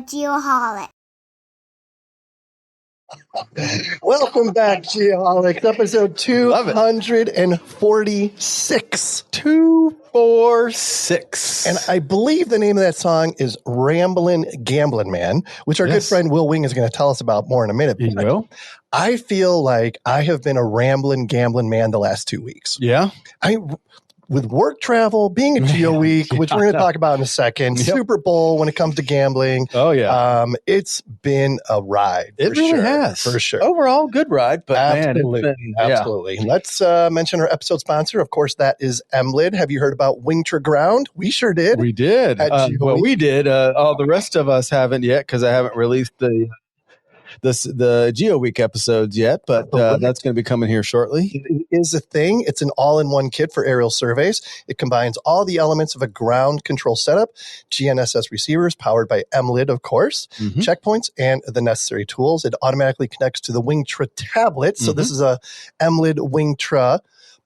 Geoholic. Welcome back, Geoholics. Episode 246. 246. And I believe the name of that song is Ramblin' Gamblin' Man, which our good friend Will Wing is going to tell us about more in a minute. He will. I feel like I have been a ramblin' gambling man the last 2 weeks. Yeah. With work travel, being a Geo Week, which we're going to talk about in a second, Super Bowl when it comes to gambling. Oh, yeah. It's been a ride. It really has. For sure. Overall, good ride. But absolutely. Absolutely. Let's mention our episode sponsor. Of course, that is Emlid. Have you heard about Wingtra Ground? We sure did. We did. We did. All the rest of us haven't yet because I haven't released the Geo Week episodes yet, but that's going to be coming here shortly. It is a thing. It's an all-in-one kit for aerial surveys. It combines all the elements of a ground control setup, GNSS receivers powered by Emlid, of course, checkpoints, and the necessary tools. It automatically connects to the Wingtra tablet. So this is a Emlid Wingtra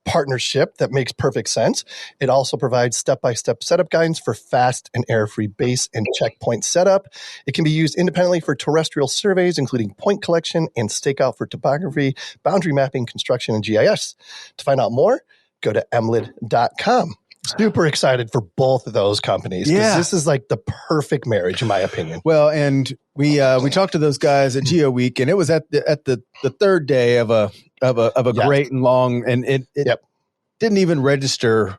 partnership that makes perfect sense. It also provides step-by-step setup guidance for fast and error-free base and checkpoint setup. It can be used independently for terrestrial surveys, including point collection and stakeout for topography, boundary mapping, construction, and GIS. To find out more, go to emlid.com. Super excited for both of those companies because this is like the perfect marriage, in my opinion. Well, and we talked to those guys at Geo Week, and it was at the third day of a great and long, and it didn't even register.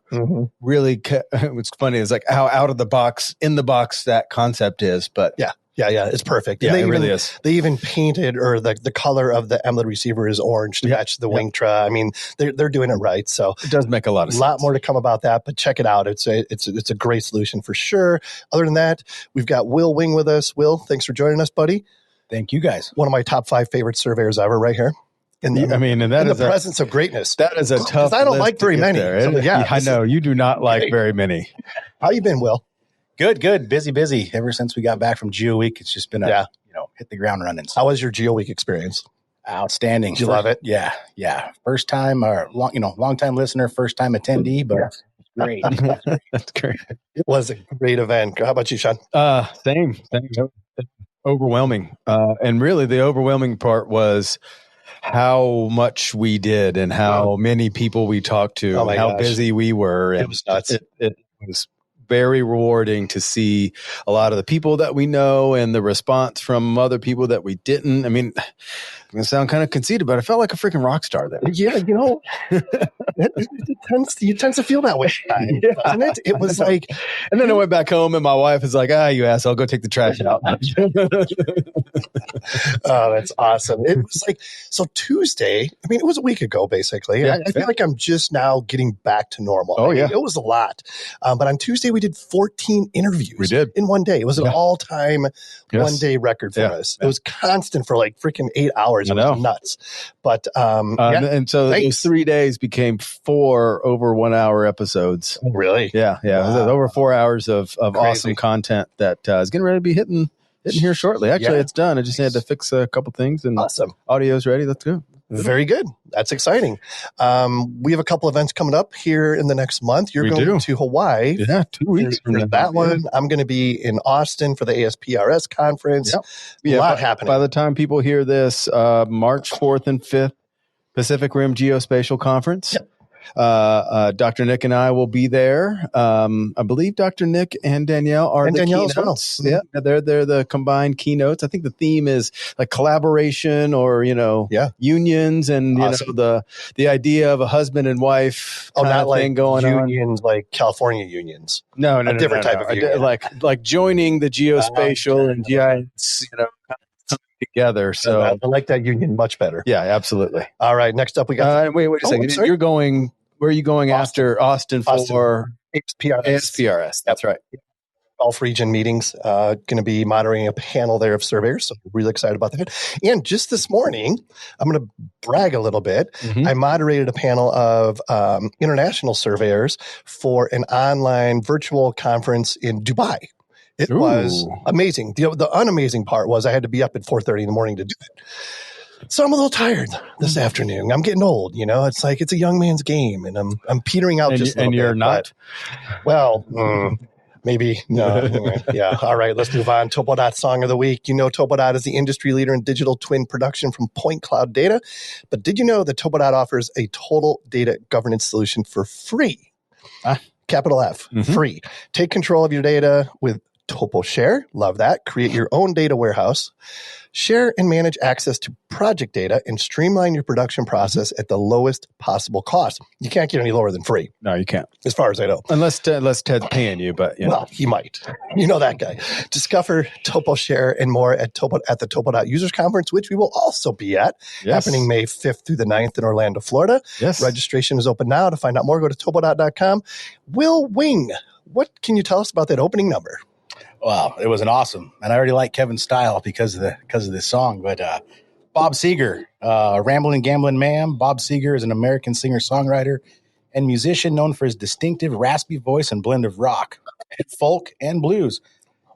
Really, what's funny is like how out of the box, in the box that concept is, but yeah, it's perfect. Yeah, it really is. They even painted, or the color of the Emlid receiver is orange to match the Wingtra. I mean, they're doing it right. So it does make a lot of sense. A lot more to come about that, but check it out. It's a great solution for sure. Other than that, we've got Will Wing with us. Will, thanks for joining us, buddy. Thank you, guys. One of my top 5 favorite surveyors ever, right here. In the presence of greatness. That is a tough. I don't like very many. So, I know you do not like very many. How you been, Will? Good. Busy. Ever since we got back from Geo Week, it's just been hit the ground running. So. How was your Geo Week experience? Outstanding. Did you love it? Yeah. First time, or long time listener, first time attendee, but great. That's great. It was a great event. How about you, Sean? Same. Overwhelming. And really, the overwhelming part was how much we did and how many people we talked to, and how busy we were. It was nuts. It was very rewarding to see a lot of the people that we know and the response from other people that we didn't. I mean, I'm going to sound kind of conceited, but I felt like a freaking rock star there. Yeah, it tends to feel that way, doesn't it? It was like, and then I went back home and my wife is like, you asshole, go take the trash out. Oh, that's awesome. It was like, so Tuesday, I mean, it was a week ago, basically. Yeah, I feel like I'm just now getting back to normal. Oh, yeah. It was a lot. But on Tuesday, we did 14 interviews. We did. In one day. It was an all-time one-day record for us. It was constant for like freaking 8 hours. It was nuts. But, and so those 3 days became 4 over 1 hour episodes. Oh, really? Yeah. Wow. It was over 4 hours of awesome content that is getting ready to be hitting here shortly. Actually, it's done. I just had to fix a couple things and audio's ready. Let's go. Very good. That's exciting. We have a couple events coming up here in the next month. You're going to Hawaii. Yeah, 2 weeks from that one. I'm going to be in Austin for the ASPRS conference. A lot happening. By the time people hear this, March 4th and 5th, Pacific Rim Geospatial Conference. Yep. Dr. Nick and I will be there. I believe Dr. Nick and Danielle are the keynotes. Yeah, they're the combined keynotes. I think the theme is like collaboration or unions and the idea of a husband and wife not like thing going unions like California unions. No, different type of union. like joining the geospatial and GIS, together. So I like that union much better. Yeah, absolutely. All right. Next up, we got. Wait a second. You're going. Where are you going after Austin for ASPRS? That's right. Gulf region meetings. Going to be moderating a panel there of surveyors. So I'm really excited about that. And just this morning, I'm going to brag a little bit. I moderated a panel of international surveyors for an online virtual conference in Dubai. It was amazing. The unamazing part was I had to be up at 4:30 in the morning to do it. So I'm a little tired this afternoon. I'm getting old, It's like it's a young man's game, and I'm petering out just a little bit. And you're not? Well, Maybe. No. Yeah. All right. Let's move on. Topodot Song of the Week. You know Topodot is the industry leader in digital twin production from point cloud data. But did you know that Topodot offers a total data governance solution for free? Capital F, free. Take control of your data with TopoShare. Love that. Create your own data warehouse. Share and manage access to project data and streamline your production process at the lowest possible cost. You can't get any lower than free. No, you can't. As far as I know. Unless Ted's paying you, but Well, he might. You know that guy. Discover TopoShare and more at the Topodot Users Conference, which we will also be at, happening May 5th through the 9th in Orlando, Florida. Yes. Registration is open now. To find out more, go to topodot.com. Will Wing, what can you tell us about that opening number? Wow, it was an awesome, and I already like Kevin's style because of this song. But Bob Seger, Ramblin' Gamblin' Man. Bob Seger is an American singer-songwriter and musician known for his distinctive raspy voice and blend of rock, folk, and blues.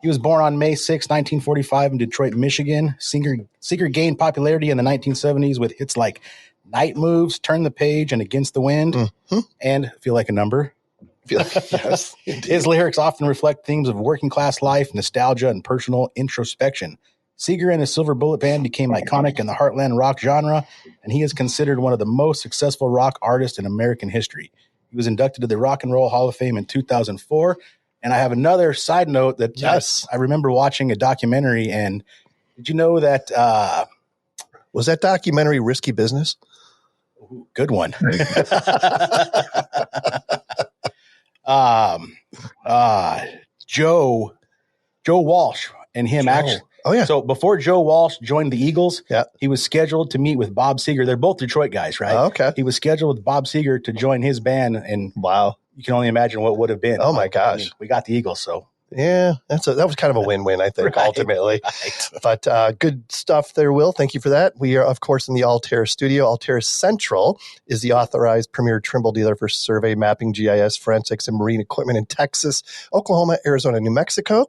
He was born on May 6, 1945 in Detroit, Michigan. Seger gained popularity in the 1970s with hits like Night Moves, Turn the Page, and Against the Wind, and Feel Like a Number. Yes, his lyrics often reflect themes of working class life, nostalgia, and personal introspection. Seger and his Silver Bullet Band became iconic in the heartland rock genre, and he is considered one of the most successful rock artists in American history. He was inducted to the Rock and Roll Hall of Fame in 2004. And I have another side note that I remember watching a documentary, and did you know that was that documentary Risky Business? Good one. Joe Walsh and him actually. Oh, yeah. So before Joe Walsh joined the Eagles, he was scheduled to meet with Bob Seger. They're both Detroit guys, right? Oh, okay. He was scheduled with Bob Seger to join his band, and wow, you can only imagine what would have been. Oh, my gosh. I mean, we got the Eagles, so. Yeah, that was kind of a win-win, I think, ultimately. Right. But good stuff there, Will. Thank you for that. We are, of course, in the Altair studio. Altair Central is the authorized premier Trimble dealer for survey, mapping, GIS, forensics, and marine equipment in Texas, Oklahoma, Arizona, New Mexico.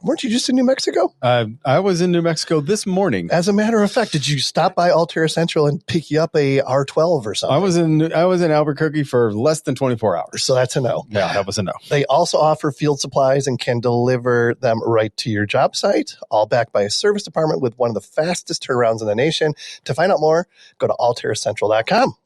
Weren't you just in New Mexico? I was in New Mexico this morning. As a matter of fact, did you stop by Altair Central and pick you up a R12 or something? I was in Albuquerque for less than 24 hours. So that's a no. Yeah, that was a no. They also offer field supplies and can deliver them right to your job site, all backed by a service department with one of the fastest turnarounds in the nation. To find out more, go to altaircentral.com.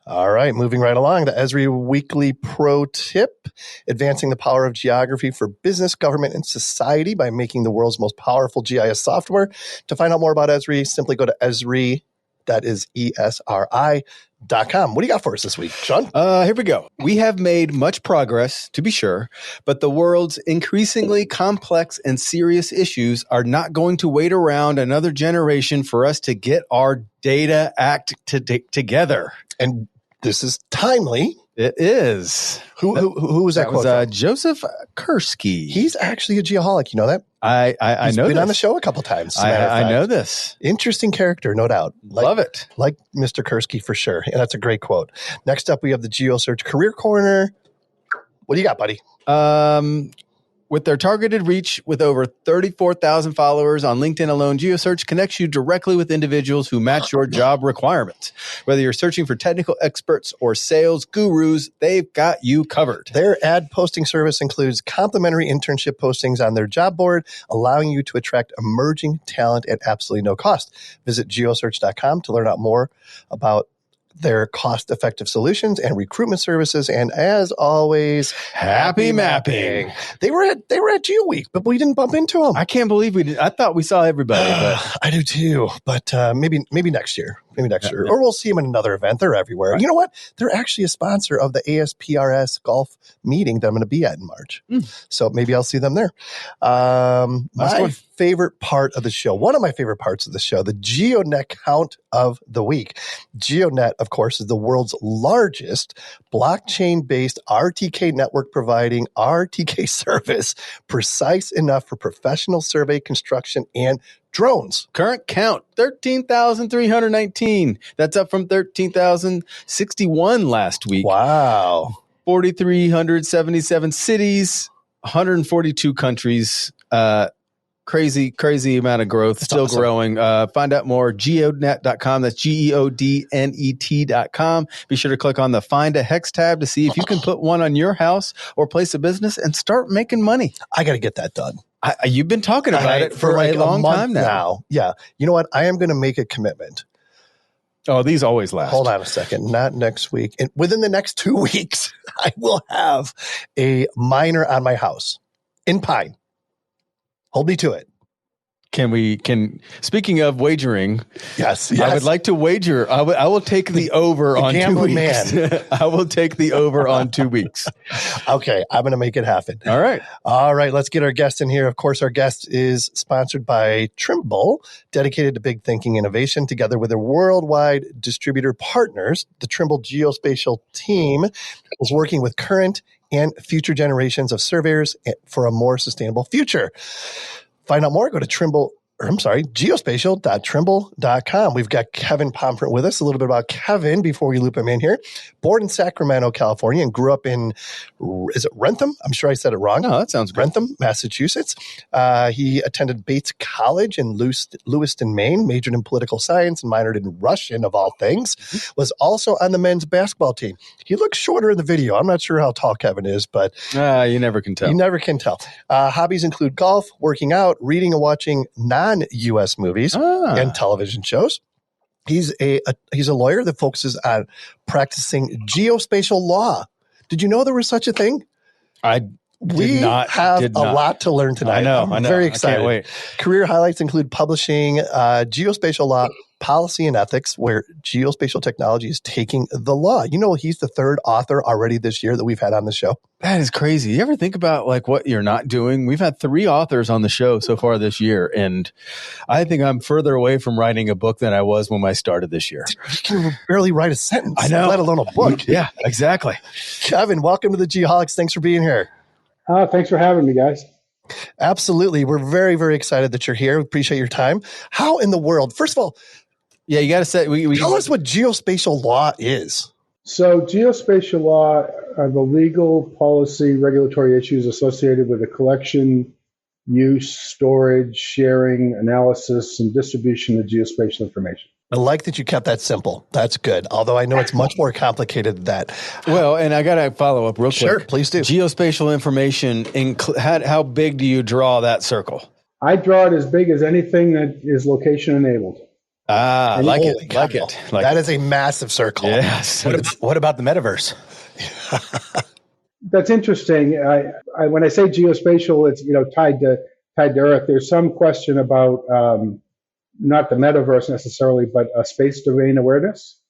All right, moving right along. The Esri Weekly Pro Tip, advancing the power of geography for business, government, and society by making the world's most powerful GIS software. To find out more about Esri, simply go to Esri, that is ESRI.com. What do you got for us this week, Sean? Here we go. We have made much progress, to be sure, but the world's increasingly complex and serious issues are not going to wait around another generation for us to get our data act together. And this is timely. It is. Who was that quote? Was Joseph Kursky. He's actually a geoholic. You know that? I know. He's been on the show a couple times. I know this. Interesting character, no doubt. Love it. Like Mr. Kursky for sure. And that's a great quote. Next up, we have the GeoSearch Career Corner. What do you got, buddy? With their targeted reach with over 34,000 followers on LinkedIn alone, GeoSearch connects you directly with individuals who match your job requirements. Whether you're searching for technical experts or sales gurus, they've got you covered. Their ad posting service includes complimentary internship postings on their job board, allowing you to attract emerging talent at absolutely no cost. Visit geosearch.com to learn out more about their cost-effective solutions and recruitment services. And as always, happy mapping. They were at Geo Week, but we didn't bump into them. I can't believe we did. I thought we saw everybody. But I do too. But maybe next year. Maybe next year. Or we'll see them in another event. They're everywhere. Right. You know what? They're actually a sponsor of the ASPRS golf meeting that I'm going to be at in March. So maybe I'll see them there. My favorite part of the show, one of my favorite parts of the show, the GeoNet count of the week. GeoNet, of course, is the world's largest blockchain-based RTK network providing RTK service, precise enough for professional survey, construction, and drones. Current count, 13,319. That's up from 13,061 last week. Wow. 4,377 cities, 142 countries. crazy amount of growth, That's still awesome. growing. Find out more, geodnet.com. That's geodnet.com. Be sure to click on the Find a Hex tab to see if you can put one on your house or place of business and start making money. I got to get that done. You've been talking about it for like a long month time now. Yeah. You know what? I am going to make a commitment. Oh, these always last. Hold on a second. Not next week. And within the next 2 weeks, I will have a miner on my house in Pine. Hold me to it. Speaking of wagering, yes. I would like to wager. I will take the over on 2 weeks. I will take the over on 2 weeks. Okay. I'm going to make it happen. All right. Let's get our guest in here. Of course, our guest is sponsored by Trimble, dedicated to big thinking innovation. Together with their worldwide distributor partners, the Trimble Geospatial team is working with current and future generations of surveyors for a more sustainable future. Find out more, go to geospatial.trimble.com. We've got Kevin Pomfret with us. A little bit about Kevin before we loop him in here. Born in Sacramento, California, and grew up in, is it Rentham? I'm sure I said it wrong. No, that sounds good. Rentham, Massachusetts. He attended Bates College in Lewiston, Maine, majored in political science and minored in Russian, of all things. Was also on the men's basketball team. He looks shorter in the video. I'm not sure how tall Kevin is, but you never can tell. You never can tell. Hobbies include golf, working out, reading and watching non-U.S. movies and television shows. He's a lawyer that focuses on practicing geospatial law. Did you know there was such a thing? We have a lot to learn tonight. I know. I'm very excited. I can't wait. Career highlights include publishing geospatial law, policy and ethics, where geospatial technology is taking the law. You know, he's the third author already this year that we've had on the show. That is crazy. You ever think about like what you're not doing? We've had 3 authors on the show so far this year, and I think I'm further away from writing a book than I was when I started this year. You can barely write a sentence, I know, let alone a book. Yeah, exactly. Kevin, welcome to the Geoholics. Thanks for being here. Thanks for having me, guys. Absolutely. We're very, very excited that you're here. We appreciate your time. How in the world, first of all, you got to say, tell us what geospatial law is. So geospatial law are the legal, policy, regulatory issues associated with the collection, use, storage, sharing, analysis, and distribution of geospatial information. I like that you kept that simple. That's good. Although I know it's much more complicated than that. Well, and I got to follow up real quick. Sure, please do. Geospatial information, how big do you draw that circle? I draw it as big as anything that is location enabled. Like it. That is a massive circle. Yes. What about the metaverse? That's interesting. When I say geospatial, it's tied to Earth. There's some question about not the metaverse necessarily, but a space domain awareness.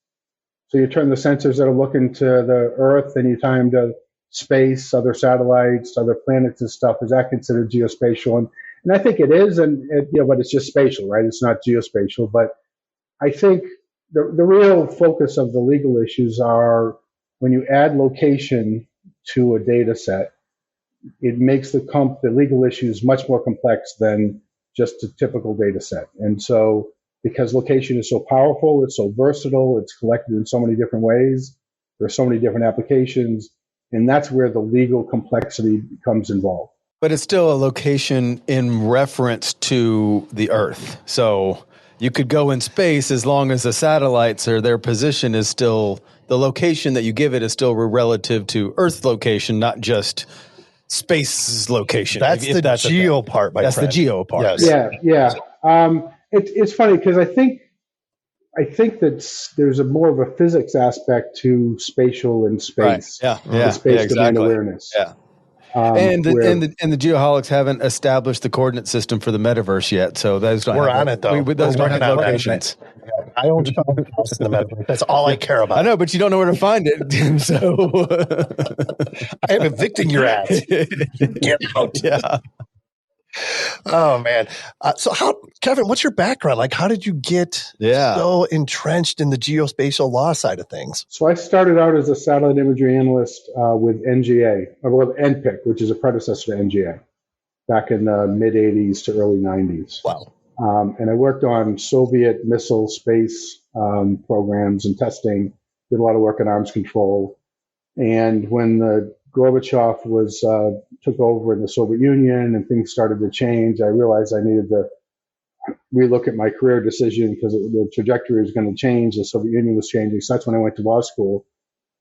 So you turn the sensors that are looking to the Earth and you tie them to space, other satellites, other planets and stuff. Is that considered geospatial? And I think it is, but it's just spatial, right? It's not geospatial. But I think the real focus of the legal issues are when you add location to a data set, it makes the legal issues much more complex than just a typical data set. And so because location is so powerful, it's so versatile, it's collected in so many different ways, there's so many different applications, and that's where the legal complexity becomes involved. But it's still a location in reference to the Earth. So you could go in space as long as the satellites or their position is still, the location that you give it is still relative to Earth location, not just space location. That's the geo part, my friend. That's the geo part. Yes. Yeah. It's funny because I think that there's more of a physics aspect to spatial and space. Right. Yeah. Space domain awareness. Yeah. And the Geoholics haven't established the coordinate system for the metaverse yet, so those don't. We're on it though. Those don't have locations. I own a house in the metaverse. That's all I care about. I know, but you don't know where to find it. So I am evicting your ass. Get out. Yeah. Oh man. So Kevin, what's your background? Like, how did you get so entrenched in the geospatial law side of things? So I started out as a satellite imagery analyst with NGA, or with NPIC, which is a predecessor to NGA, back in the mid 80s to early 90s. Wow. And I worked on Soviet missile space programs and testing, did a lot of work in arms control. And when the Gorbachev took over in the Soviet Union and things started to change, I realized I needed to relook at my career decision because the trajectory was going to change. The Soviet Union was changing. So that's when I went to law school.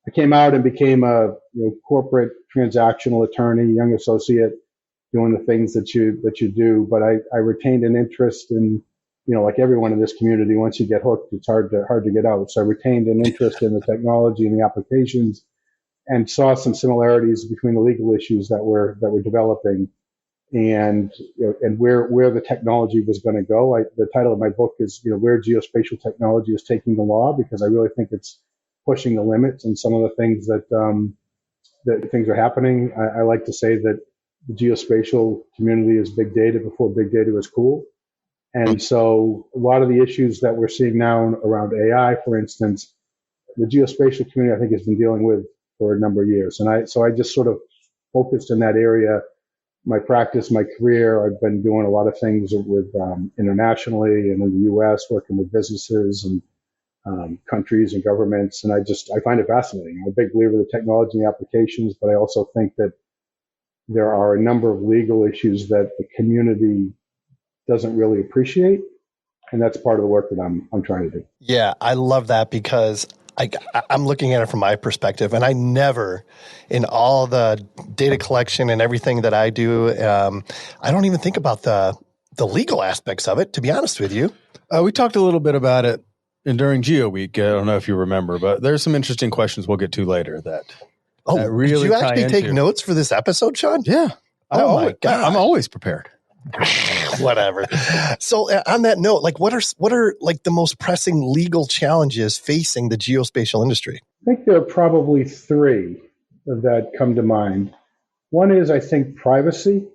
I came out and became a corporate transactional attorney, young associate, doing the things that you do. But I retained an interest in, like everyone in this community, once you get hooked, it's hard to get out. So I retained an interest in the technology and the applications, and saw some similarities between the legal issues that were developing and and where the technology was going to go. The title of my book is where geospatial technology is taking the law, because I really think it's pushing the limits and some of the things that things are happening. I like to say that the geospatial community is big data before big data was cool. And so a lot of the issues that we're seeing now around AI, for instance, the geospatial community, I think, has been dealing with for a number of years. And I just sort of focused in that area. My practice, my career, I've been doing a lot of things with internationally and in the U.S., working with businesses and countries and governments. And I find it fascinating. I'm a big believer in the technology and applications, but I also think that there are a number of legal issues that the community doesn't really appreciate. And that's part of the work that I'm trying to do. Yeah, I love that, because I'm looking at it from my perspective, and I never, in all the data collection and everything that I do, I don't even think about the legal aspects of it, to be honest with you. We talked a little bit about it during Geo Week. I don't know if you remember, but there's some interesting questions we'll get to later that really did you actually take notes for this episode, Sean? Yeah. My God. I'm always prepared. Whatever. So on that note, what are like the most pressing legal challenges facing the geospatial industry? I think there are probably three that come to mind. One is, I think, privacy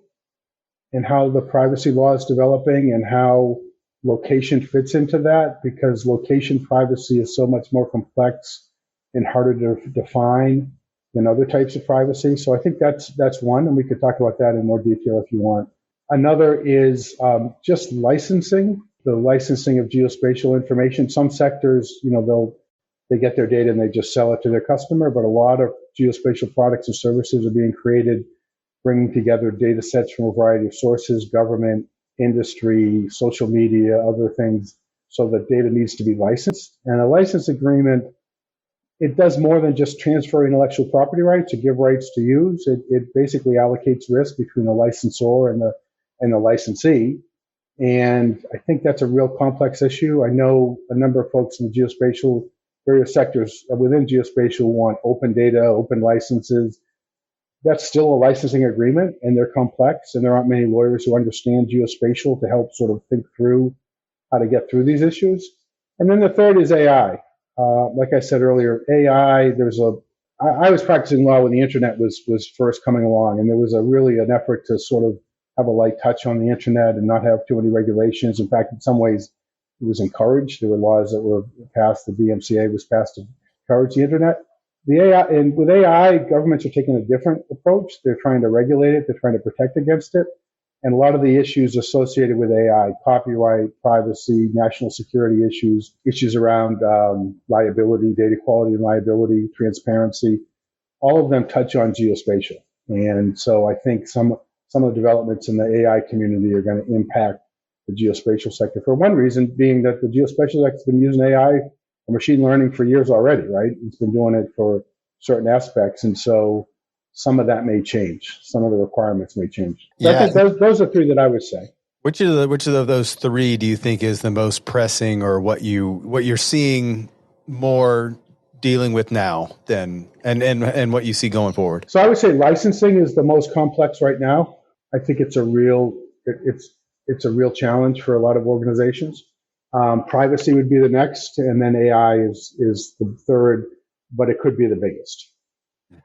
and how the privacy law is developing and how location fits into that, because location privacy is so much more complex and harder to define than other types of privacy. So I think that's one, and we could talk about that in more detail if you want. Another is just licensing, the licensing of geospatial information. Some sectors, they get their data and they just sell it to their customer, but a lot of geospatial products and services are being created, bringing together data sets from a variety of sources, government, industry, social media, other things, so that data needs to be licensed. And a license agreement, it does more than just transfer intellectual property rights or give rights to use. It basically allocates risk between the licensor and the licensee. And I think that's a real complex issue. I know a number of folks in the geospatial, various sectors within geospatial want open data, open licenses. That's still a licensing agreement, and they're complex, and there aren't many lawyers who understand geospatial to help sort of think through how to get through these issues. And then the third is AI. Like I said earlier, AI, I was practicing law when the internet was first coming along, and there was really an effort to sort of have a light touch on the internet and not have too many regulations. In fact, in some ways, it was encouraged. There were laws that were passed. The DMCA was passed to encourage the internet. With AI, governments are taking a different approach. They're trying to regulate it. They're trying to protect against it. And a lot of the issues associated with AI, copyright, privacy, national security issues around liability, data quality and liability, transparency, all of them touch on geospatial. And so I think some of the developments in the AI community are going to impact the geospatial sector, for one reason being that the geospatial sector has been using AI or machine learning for years already, right? It's been doing it for certain aspects. And so some of that may change. Some of the requirements may change. So I think those are three that I would say. Which of those three do you think is the most pressing, or what you're seeing more dealing with now than and what you see going forward? So I would say licensing is the most complex right now. I think it's a real challenge for a lot of organizations. Privacy would be the next, and then AI is the third, but it could be the biggest.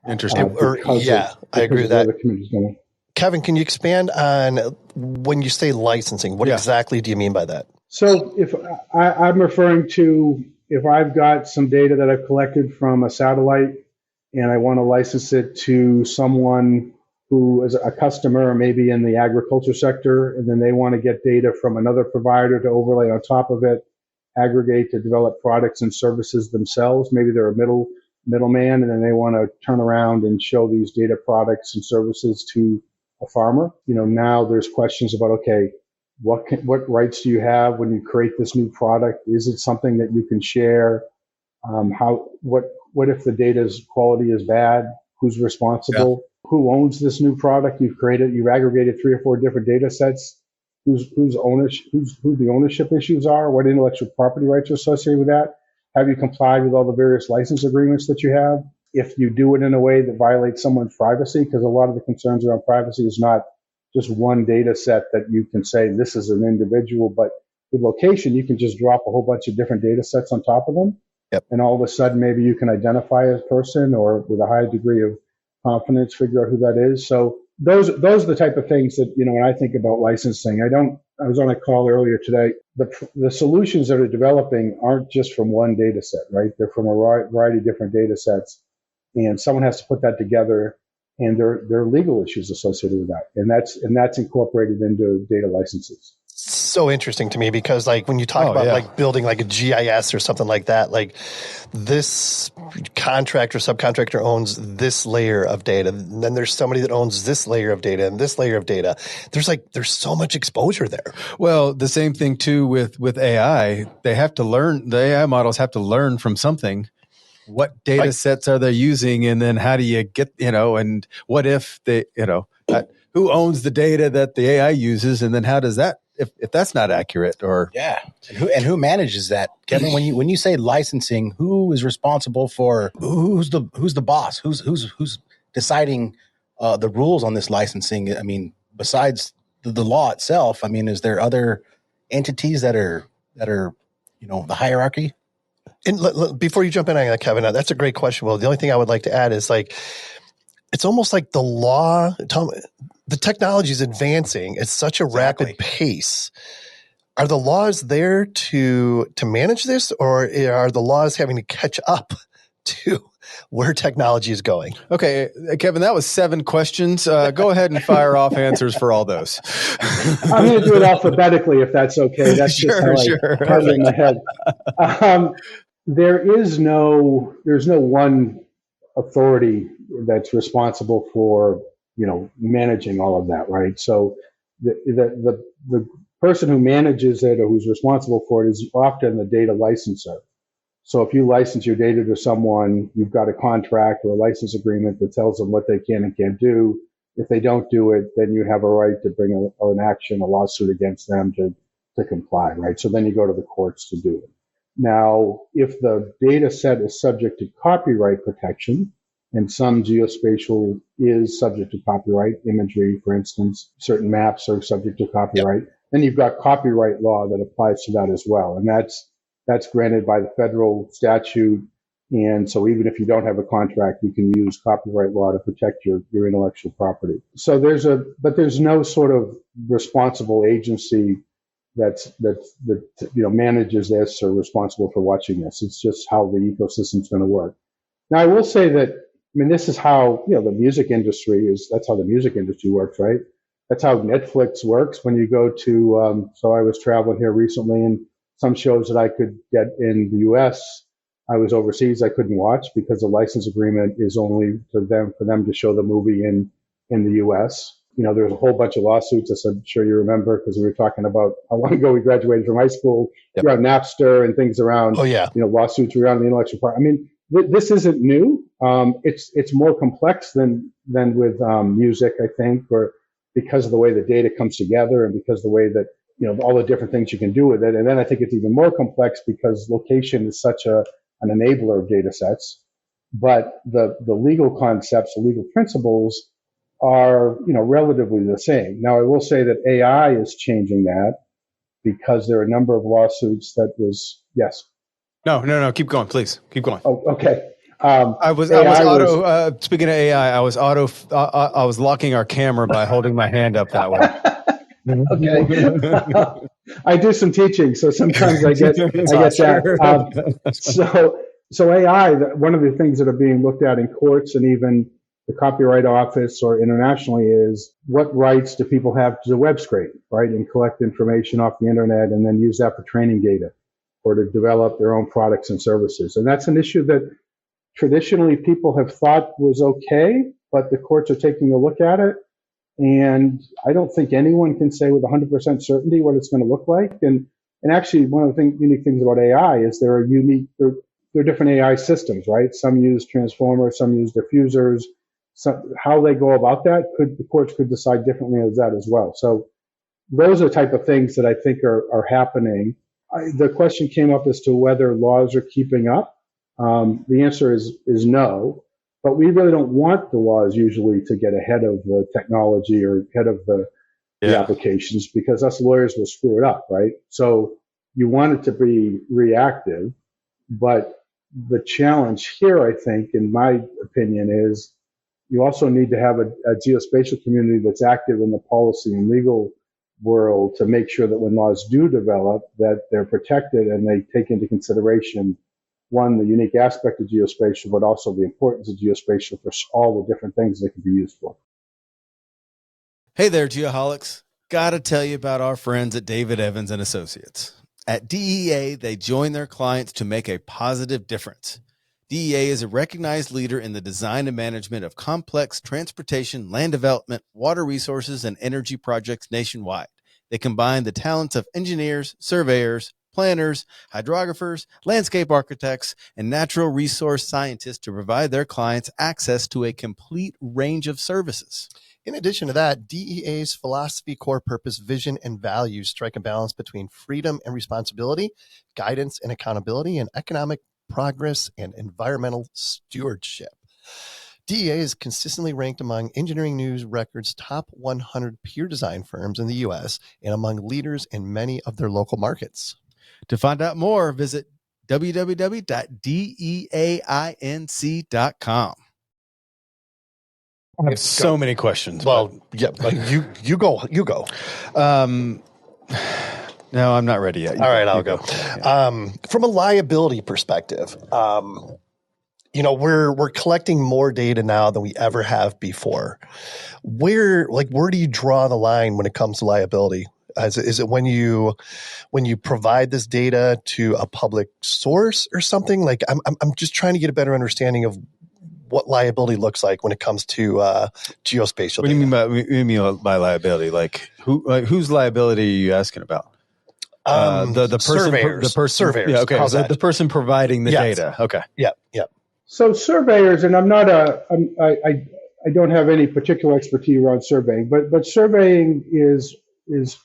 Interesting. I agree with that. Kevin, can you expand on when you say licensing? What exactly do you mean by that? So if I'm referring to, if I've got some data that I've collected from a satellite and I want to license it to someone who is a customer, maybe in the agriculture sector, and then they want to get data from another provider to overlay on top of it, aggregate to develop products and services themselves. Maybe they're a middleman, and then they want to turn around and show these data products and services to a farmer. Now there's questions about, okay, what rights do you have when you create this new product? Is it something that you can share? What if the data's quality is bad? Who's responsible? Yeah. Who owns this new product you've created? You've aggregated 3 or 4 different data sets. Who the ownership issues are? What intellectual property rights are associated with that? Have you complied with all the various license agreements that you have? If you do it in a way that violates someone's privacy, because a lot of the concerns around privacy is not just one data set that you can say this is an individual, but with location, you can just drop a whole bunch of different data sets on top of them. Yep. And all of a sudden, maybe you can identify a person or with a high degree of confidence, figure out who that is. So those are the type of things that, when I think about licensing, I was on a call earlier today. The solutions that are developing aren't just from one data set, right? They're from a variety of different data sets, and someone has to put that together, and there are legal issues associated with that. And that's incorporated into data licenses. So interesting to me because when you talk about building a GIS or something like that, this contractor, subcontractor owns this layer of data. And then there's somebody that owns this layer of data and this layer of data. There's so much exposure there. Well, the same thing too with AI. They have to learn, the AI models have to learn from something. What data sets are they using? And then how do you get, and what if they, who owns the data that the AI uses? And then how does that, if that's not accurate or and who manages that, Kevin? When you say licensing, who is responsible for who's the boss? Who's deciding the rules on this licensing? I mean, besides the law itself, I mean, is there other entities that are the hierarchy? And before you jump in on that, Kevin, that's a great question. Well, the only thing I would like to add is it's almost like the law, the technology is advancing at such a rapid pace. Are the laws there to manage this, or are the laws having to catch up to where technology is going? Okay, Kevin, that was 7 questions. Go ahead and fire off answers for all those. I'm going to do it alphabetically if that's okay. That's just how I have it in my head. There's no one authority that's responsible for managing all of that, right? So the person who manages it or who's responsible for it is often the data licenser. So if you license your data to someone, you've got a contract or a license agreement that tells them what they can and can't do. If they don't do it, then you have a right to bring an action, a lawsuit against them to comply, right? So then you go to the courts to do it. Now, if the data set is subject to copyright protection, and some geospatial is subject to copyright, imagery, for instance, certain maps are subject to copyright, then you've got copyright law that applies to that as well. And that's granted by the federal statute. And so even if you don't have a contract, you can use copyright law to protect your intellectual property. So there's no sort of responsible agency that manages this or responsible for watching this. It's just how the ecosystem's going to work. Now, I will say that, this is how, the music industry that's how the music industry works, right? That's how Netflix works. When you go to, so I was traveling here recently, and some shows that I could get in the U.S., I was overseas, I couldn't watch because the license agreement is only for them to show the movie in the U.S. There's a whole bunch of lawsuits, as I'm sure you remember, because we were talking about how long ago we graduated from high school, around Napster and things around, lawsuits around the intellectual property. This isn't new. It's more complex than with music, I think, or because of the way the data comes together and because of the way that, all the different things you can do with it. And then I think it's even more complex because location is such an enabler of data sets. But the legal concepts, the legal principles are, relatively the same. Now, I will say that AI is changing that because there are a number of lawsuits that was, yes. No. Keep going, please. Keep going. Oh, okay. Speaking of AI, I was locking our camera by holding my hand up that way. Okay. I do some teaching, so sometimes I get that. So AI, one of the things that are being looked at in courts and even the Copyright Office or internationally is what rights do people have to web scrape, right, and collect information off the internet and then use that for training data or to develop their own products and services. And that's an issue that traditionally people have thought was okay, but the courts are taking a look at it. And I don't think anyone can say with 100% certainty what it's going to look like. And actually, one of the unique things about AI is there are different AI systems, right? Some use transformers, some use diffusers. How they go about that, the courts could decide differently as that as well. So those are the type of things that I think are happening. The question came up as to whether laws are keeping up. The answer is no. But we really don't want the laws usually to get ahead of the technology or ahead of the applications, because us lawyers will screw it up, right? So you want it to be reactive, but the challenge here, I think, in my opinion, is you also need to have a geospatial community that's active in the policy and legal world to make sure that when laws do develop, that they're protected and they take into consideration, one, the unique aspect of geospatial, but also the importance of geospatial for all the different things they can be used for. Hey there, Geoholics. Got to tell you about our friends at David Evans and Associates. At DEA, they join their clients to make a positive difference. DEA is a recognized leader in the design and management of complex transportation, land development, water resources, and energy projects nationwide. They combine the talents of engineers, surveyors, planners, hydrographers, landscape architects, and natural resource scientists to provide their clients access to a complete range of services. In addition to that, DEA's philosophy, core purpose, vision, and values strike a balance between freedom and responsibility, guidance and accountability, and economic progress and environmental stewardship. DEA is consistently ranked among Engineering News Record's top 100 peer design firms in the U.S. and among leaders in many of their local markets. To find out more, visit www.deainc.com. I have so many questions. Well, yeah, you go. No, I'm not ready yet. All right, I'll go. Yeah. From a liability perspective, we're collecting more data now than we ever have before. Where do you draw the line when it comes to liability? Is it when you provide this data to a public source or something? Like I'm just trying to get a better understanding of what liability looks like when it comes to geospatial. What do you mean by liability? Like whose liability are you asking about? The person, surveyors. Yeah, okay. The person providing the data. Okay. Yeah. So surveyors, and I don't have any particular expertise around surveying, but surveying is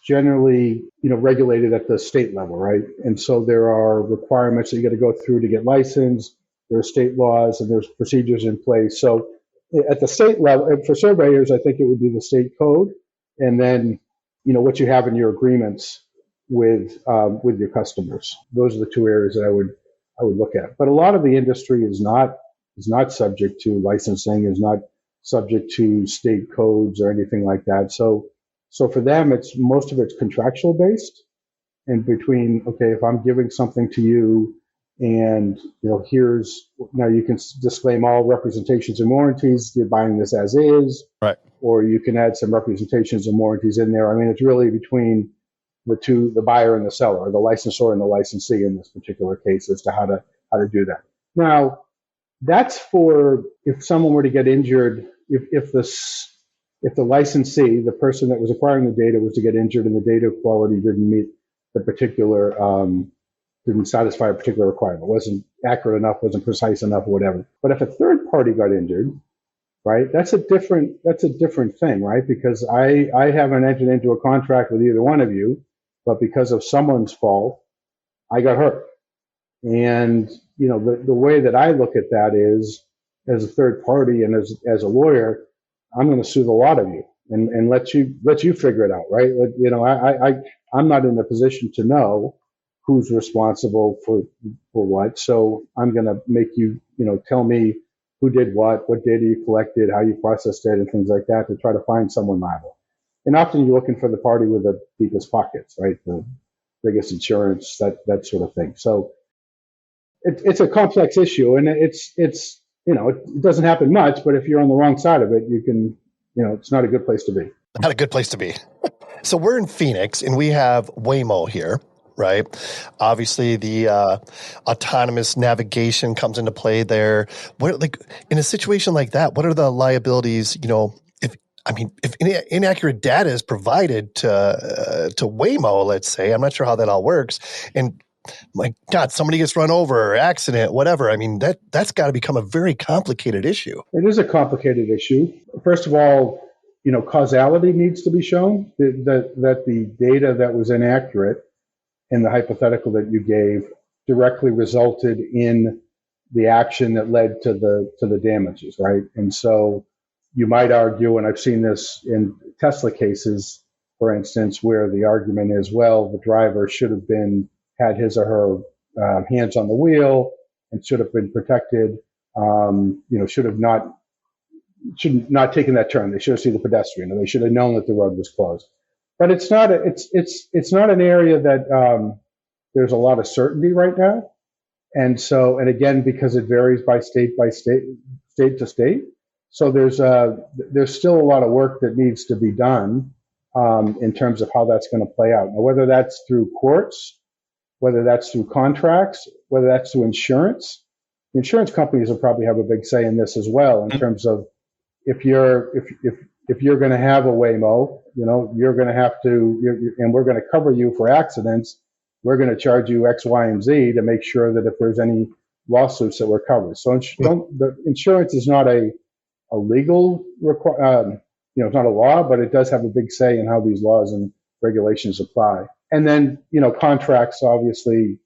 generally, regulated at the state level, right? And so there are requirements that you got to go through to get licensed. There are state laws and there's procedures in place. So at the state level, and for surveyors, I think it would be the state code, and then what you have in your agreements with your customers. Those are the two areas that I would look at. But a lot of the industry is not subject to licensing, is not subject to state codes or anything like that. So for them, most of it's contractual based, and between, okay, if I'm giving something to you, and now you can disclaim all representations and warranties. You're buying this as is, right? Or you can add some representations and warranties in there. I mean, it's really between the buyer and the seller, the licensor and the licensee in this particular case, as to how to do that. Now, that's for if someone were to get injured, if the licensee, the person that was acquiring the data, was to get injured and the data quality didn't meet the particular didn't satisfy a particular requirement, wasn't accurate enough, wasn't precise enough, or whatever. But if a third party got injured, right, that's a different thing, right? Because I haven't entered into a contract with either one of you, but because of someone's fault, I got hurt. And the way that I look at that is, as a third party and as a lawyer, I'm going to sue the lot of you and let you figure it out, right? I'm not in a position to know who's responsible for what. So I'm going to make you, tell me who did what data you collected, how you processed it, and things like that, to try to find someone liable. And often you're looking for the party with the deepest pockets, right? The biggest insurance, that sort of thing. So it's a complex issue, and it doesn't happen much, but if you're on the wrong side of it, you can, it's not a good place to be. Not a good place to be. So we're in Phoenix, and we have Waymo here. right? Obviously, the autonomous navigation comes into play there. What, like, in a situation like that, what are the liabilities? If inaccurate data is provided to Waymo, let's say, I'm not sure how that all works, and my God, somebody gets run over or accident, whatever. I mean, that's got to become a very complicated issue. It is a complicated issue. First of all, causality needs to be shown that the data that was inaccurate in the hypothetical that you gave directly resulted in the action that led to the damages, right? And so you might argue, and I've seen this in Tesla cases, for instance, where the argument is, well, the driver should have had his or her hands on the wheel and should have been protected. Should have not taken that turn. They should have seen the pedestrian, or they should have known that the road was closed. But it's not an area that there's a lot of certainty right now. And again, because it varies state to state. So there's still a lot of work that needs to be done in terms of how that's going to play out. Now, whether that's through courts, whether that's through contracts, whether that's through insurance, the insurance companies will probably have a big say in this as well, in terms of if you're going to have a Waymo, you're going to have to, and we're going to cover you for accidents. We're going to charge you X, Y, and Z to make sure that if there's any lawsuits that we're covered. So the insurance is not a legal it's not a law, but it does have a big say in how these laws and regulations apply. And then, contracts, obviously,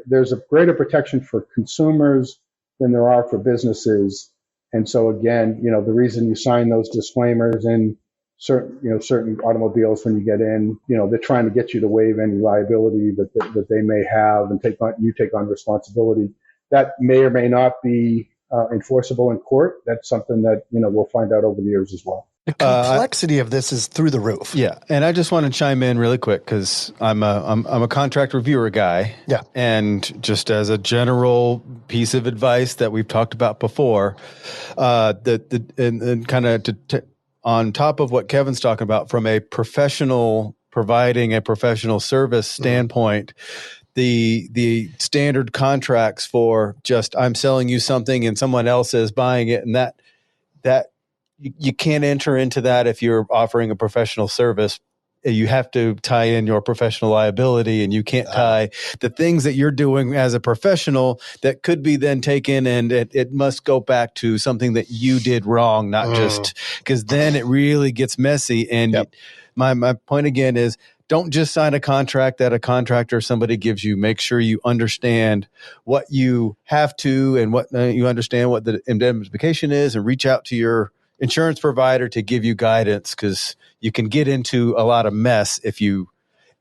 there's a greater protection for consumers than there are for businesses. And so again, the reason you sign those disclaimers in certain automobiles when you get in, they're trying to get you to waive any liability that they may have and take on responsibility. That may or may not be enforceable in court. That's something that, we'll find out over the years as well. The complexity of this is through the roof. Yeah, and I just want to chime in really quick because I'm a contract reviewer guy. Yeah, and just as a general piece of advice that we've talked about before, and kind of on top of what Kevin's talking about from a professional providing a professional service standpoint. The standard contracts for just I'm selling you something and someone else is buying it, and that you can't enter into that if you're offering a professional service. You have to tie in your professional liability, and you can't tie the things that you're doing as a professional that could be then taken, and it must go back to something that you did wrong, not just because then it really gets messy. And my point again is, don't just sign a contract that a contractor or somebody gives you. Make sure you understand what you have to and what you understand what the indemnification is, and reach out to your insurance provider to give you guidance, because you can get into a lot of mess if you,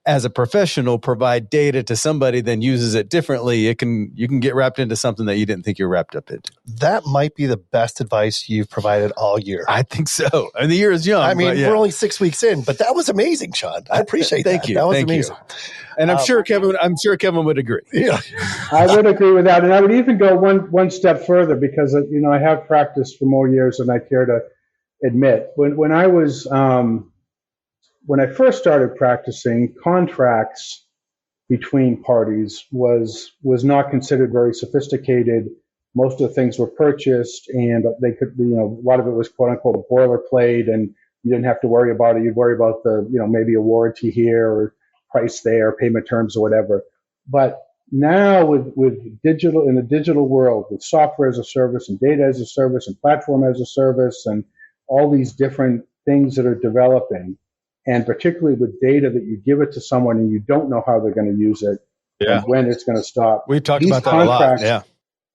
as a professional, provide data to somebody then uses it differently. You can get wrapped into something that you didn't think you were wrapped up in. That might be the best advice you've provided all year. I think so. And the year is young. I mean, we're only 6 weeks in, but that was amazing, Sean. I appreciate that. Thank you. That was amazing. And I'm sure Kevin would agree. Yeah, I would agree with that, and I would even go one step further, because I have practiced for more years than I care to admit. When I first started practicing, contracts between parties was not considered very sophisticated. Most of the things were purchased, and they could, a lot of it was quote unquote a boilerplate, and you didn't have to worry about it. You'd worry about maybe a warranty here or price there, payment terms or whatever. But now with digital, in the digital world, with software as a service and data as a service and platform as a service and all these different things that are developing, and particularly with data that you give it to someone and you don't know how they're going to use it and when it's going to stop. We've talked about that a lot.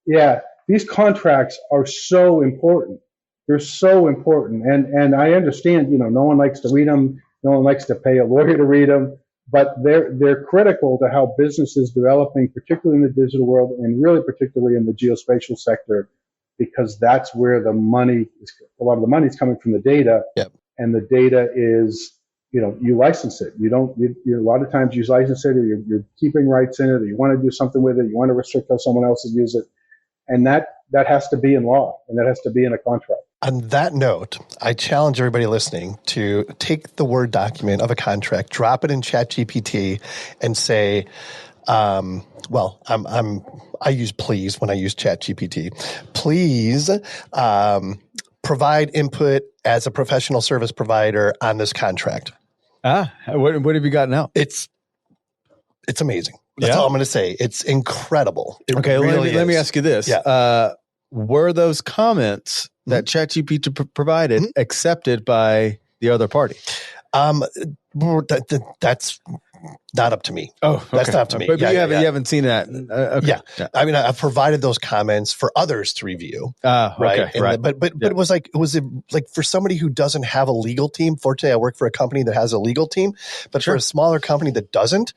Yeah, these contracts are so important. They're so important. And I understand, no one likes to read them. No one likes to pay a lawyer to read them. But they're critical to how business is developing, particularly in the digital world, and really particularly in the geospatial sector, because that's where a lot of the money is coming from the data. Yep. And the data is, you license it. A lot of times you license it, or you're keeping rights in it, or you want to do something with it, you want to restrict how someone else will use it. And that has to be in law, and that has to be in a contract. On that note, I challenge everybody listening to take the Word document of a contract, drop it in ChatGPT, and say, I use please when I use ChatGPT. Please provide input as a professional service provider on this contract. What have you got now? It's amazing. That's all I'm going to say. It's incredible. Let me ask you this. Yeah. Were those comments that ChatGPT provided accepted by the other party? That's not up to me. Oh, okay. That's not up to me. But you haven't seen that. Okay. Yeah. I mean, I've provided those comments for others to review. Right. Okay. Right. But it was like for somebody who doesn't have a legal team. Fortunately, I work for a company that has a legal team. But for a smaller company that doesn't,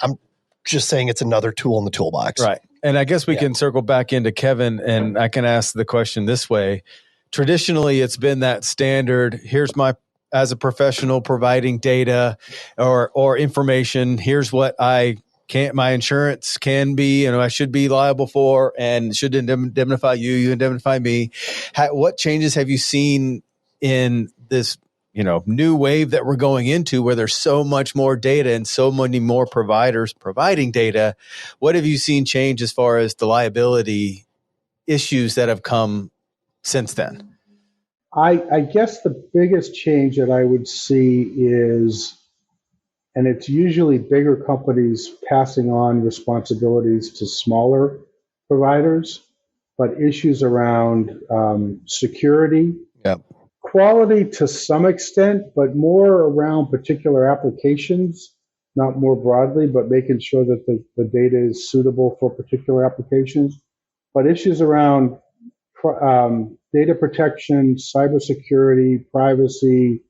I'm just saying it's another tool in the toolbox. Right. And I guess we can circle back into Kevin, and I can ask the question this way. Traditionally, it's been that standard. Here's as a professional providing data or information. Here's what my insurance can be, and I should be liable for, and should indemnify you. You indemnify me. What changes have you seen in this, new wave that we're going into, where there's so much more data and so many more providers providing data? What have you seen change as far as the liability issues that have come since then? I guess the biggest change that I would see is, and it's usually bigger companies passing on responsibilities to smaller providers, but issues around security, quality to some extent, but more around particular applications, not more broadly, but making sure that the data is suitable for particular applications. But issues around data protection, cybersecurity, privacy,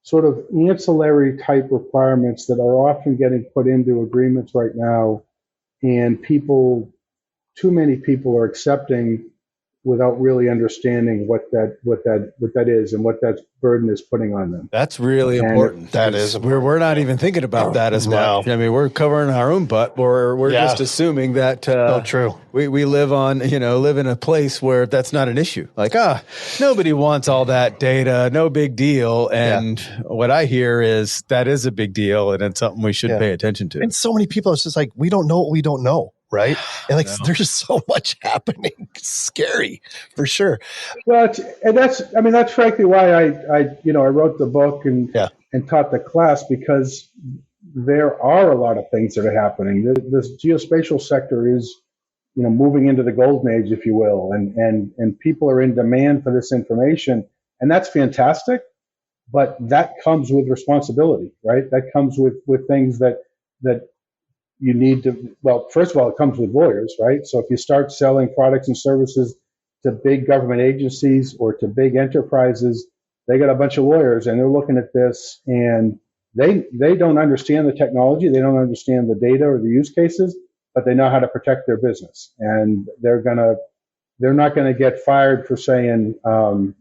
sort of ancillary type requirements that are often getting put into agreements right now, and too many people are accepting without really understanding what that is and what that burden is putting on them. That's really important. That is important. We're not even thinking about that as much. I mean, we're covering our own butt. We're just assuming that true. We live in a place where that's not an issue. Like, nobody wants all that data, no big deal. And what I hear is that is a big deal, and it's something we should pay attention to. And so many people, it's just like, we don't know what we don't know. Right. And there's so much happening. It's scary for sure. Well, that's frankly why I wrote the book and taught the class, because there are a lot of things that are happening. This geospatial sector is, moving into the golden age, if you will, and people are in demand for this information, and that's fantastic. But that comes with responsibility, right? That comes with things that you need to, first of all, it comes with lawyers, right? So if you start selling products and services to big government agencies or to big enterprises, they got a bunch of lawyers, and they're looking at this, and they don't understand the technology, they don't understand the data or the use cases, but they know how to protect their business, and they're not gonna get fired for saying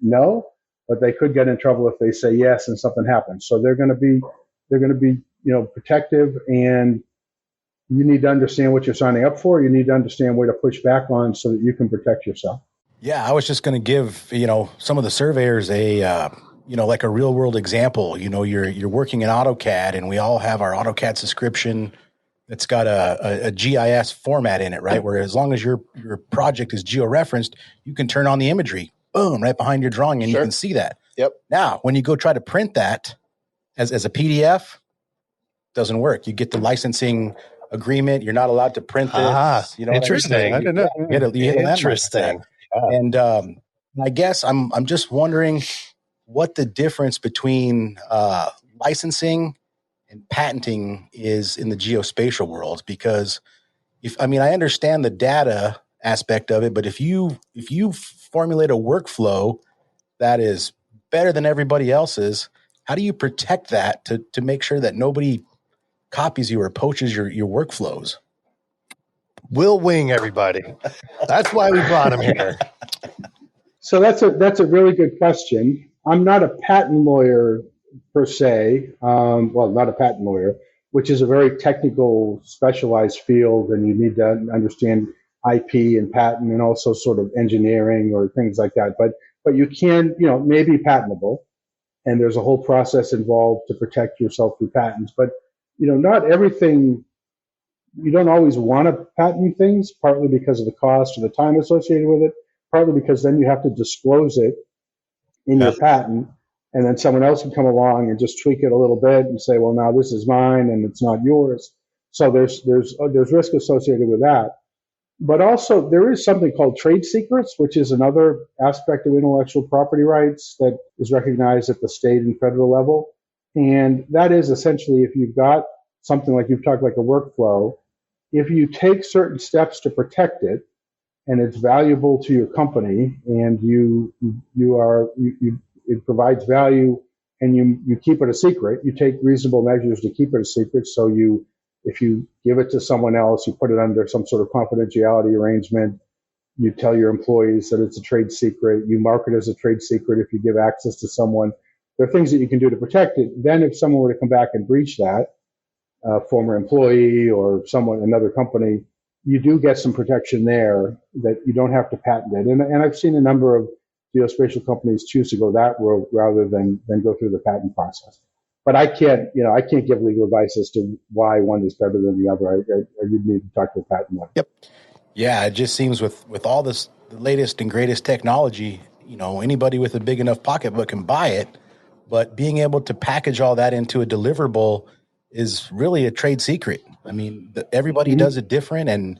no, but they could get in trouble if they say yes and something happens. So they're gonna be protective, and you need to understand what you're signing up for. You need to understand where to push back on so that you can protect yourself. Yeah, I was just going to give, some of the surveyors like a real world example. You're working in AutoCAD, and we all have our AutoCAD subscription that's got a GIS format in it, right? Where as long as your project is geo-referenced, you can turn on the imagery, boom, right behind your drawing, and you can see that. Yep. Now, when you go try to print that as a PDF, doesn't work. You get the licensing agreement. You're not allowed to print this. Interesting. I didn't know. Interesting. And I guess I'm just wondering what the difference between licensing and patenting is in the geospatial world, because I understand the data aspect of it, but if you formulate a workflow that is better than everybody else's, how do you protect that to make sure that nobody copies you or poaches your workflows? Will Wing, everybody. That's why we brought him here. So that's a really good question. I'm not a patent lawyer per se. Not a patent lawyer, which is a very technical, specialized field, and you need to understand IP and patent and also sort of engineering or things like that. But but you can, may be patentable, and there's a whole process involved to protect yourself through patents. But, not everything, you don't always want to patent things, partly because of the cost or the time associated with it, partly because then you have to disclose it in your patent, and then someone else can come along and just tweak it a little bit and say, well, now this is mine and it's not yours. So there's risk associated with that. But also there is something called trade secrets, which is another aspect of intellectual property rights that is recognized at the state and federal level. And that is essentially, if you've got something like you've talked like a workflow, if you take certain steps to protect it and it's valuable to your company and it provides value and you keep it a secret, you take reasonable measures to keep it a secret. So if you give it to someone else, you put it under some sort of confidentiality arrangement, you tell your employees that it's a trade secret, you mark it as a trade secret if you give access to someone. There are things that you can do to protect it. Then if someone were to come back and breach that, former employee or another company, you do get some protection there that you don't have to patent it. And I've seen a number of geospatial companies choose to go that route rather than go through the patent process. But I can't give legal advice as to why one is better than the other. I would need to talk to a patent lawyer. Yep. Yeah, it just seems with all this, the latest and greatest technology, anybody with a big enough pocketbook can buy it. But being able to package all that into a deliverable is really a trade secret. I mean, everybody does it different. And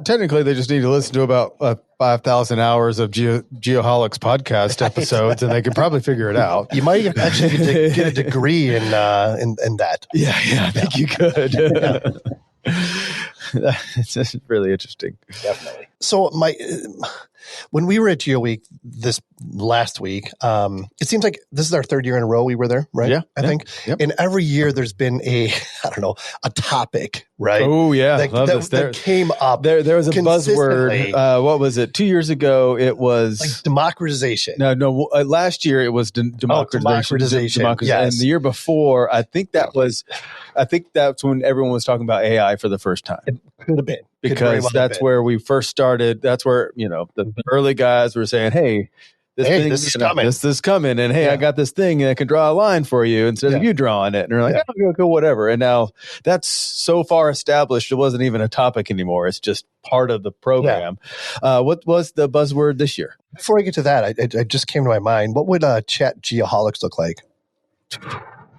technically, they just need to listen to about 5,000 hours of Geoholics podcast episodes, and they can probably figure it out. You might actually get a degree in that. Yeah, I think you could. It's just really interesting. Definitely. So when we were at Geo Week this last week, it seems like this is our third year in a row we were there, right? Yeah. I think. Yep. And every year there's been a topic, right? Oh, yeah. That came up. There was a buzzword. What was it? 2 years ago, it was like democratization. No. Last year it was democratization. Yes. And the year before, I think that's when everyone was talking about AI for the first time. It could have been. Because that's where we first started. That's where, the early guys were saying, hey, this is coming. This is coming. And hey, I got this thing and I can draw a line for you instead of you drawing it. And they're like, go, whatever. And now that's so far established, it wasn't even a topic anymore. It's just part of the program. Yeah. What was the buzzword this year? Before I get to that, I just came to my mind. What would Chat Geoholics look like?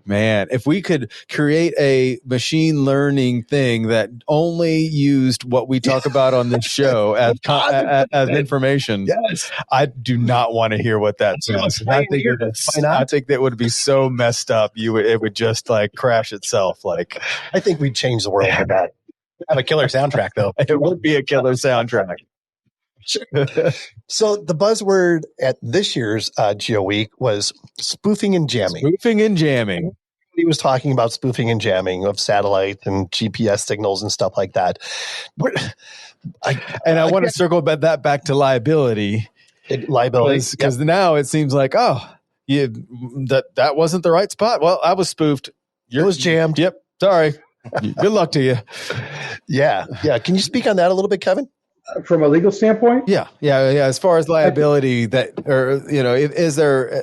Man, if we could create a machine learning thing that only used what we talk about on this show as information, I do not want to hear what that says. I think that would be so messed up. It would just like crash itself. Like, I think we'd change the world for that. Have a killer soundtrack though. It would be a killer soundtrack. So the buzzword at this year's Geo Week was spoofing and jamming. Spoofing and jamming. He was talking about spoofing and jamming of satellites and GPS signals and stuff like that. I want to circle that back to liability. Because now it seems like, that wasn't the right spot. Well, I was spoofed. It was jammed. Yep. Sorry. Good luck to you. Yeah. Can you speak on that a little bit, Kevin? From a legal standpoint? Yeah. As far as liability, is there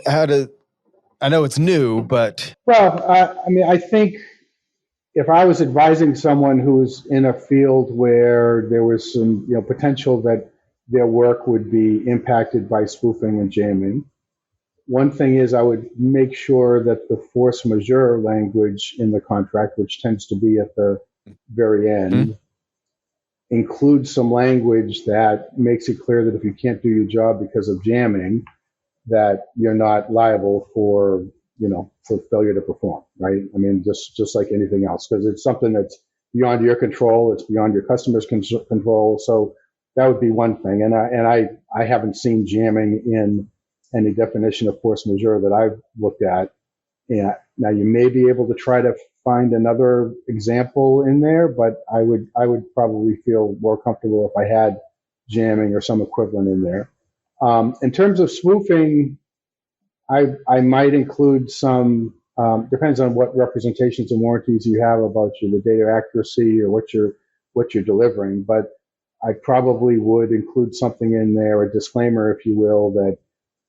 I know it's new, but I think if I was advising someone who was in a field where there was some, potential that their work would be impacted by spoofing and jamming, one thing is I would make sure that the force majeure language in the contract, which tends to be at the very end, includes some language that makes it clear that if you can't do your job because of jamming, that you're not liable for failure to perform, right? I mean, just like anything else, because it's something that's beyond your control, it's beyond your customer's control. So that would be one thing. And I haven't seen jamming in any definition of force majeure that I've looked at. Yeah. Now you may be able to try to find another example in there, but I would probably feel more comfortable if I had jamming or some equivalent in there. In terms of spoofing, I might include some, depends on what representations and warranties you have about the data accuracy or what you're delivering, but I probably would include something in there, a disclaimer, if you will, that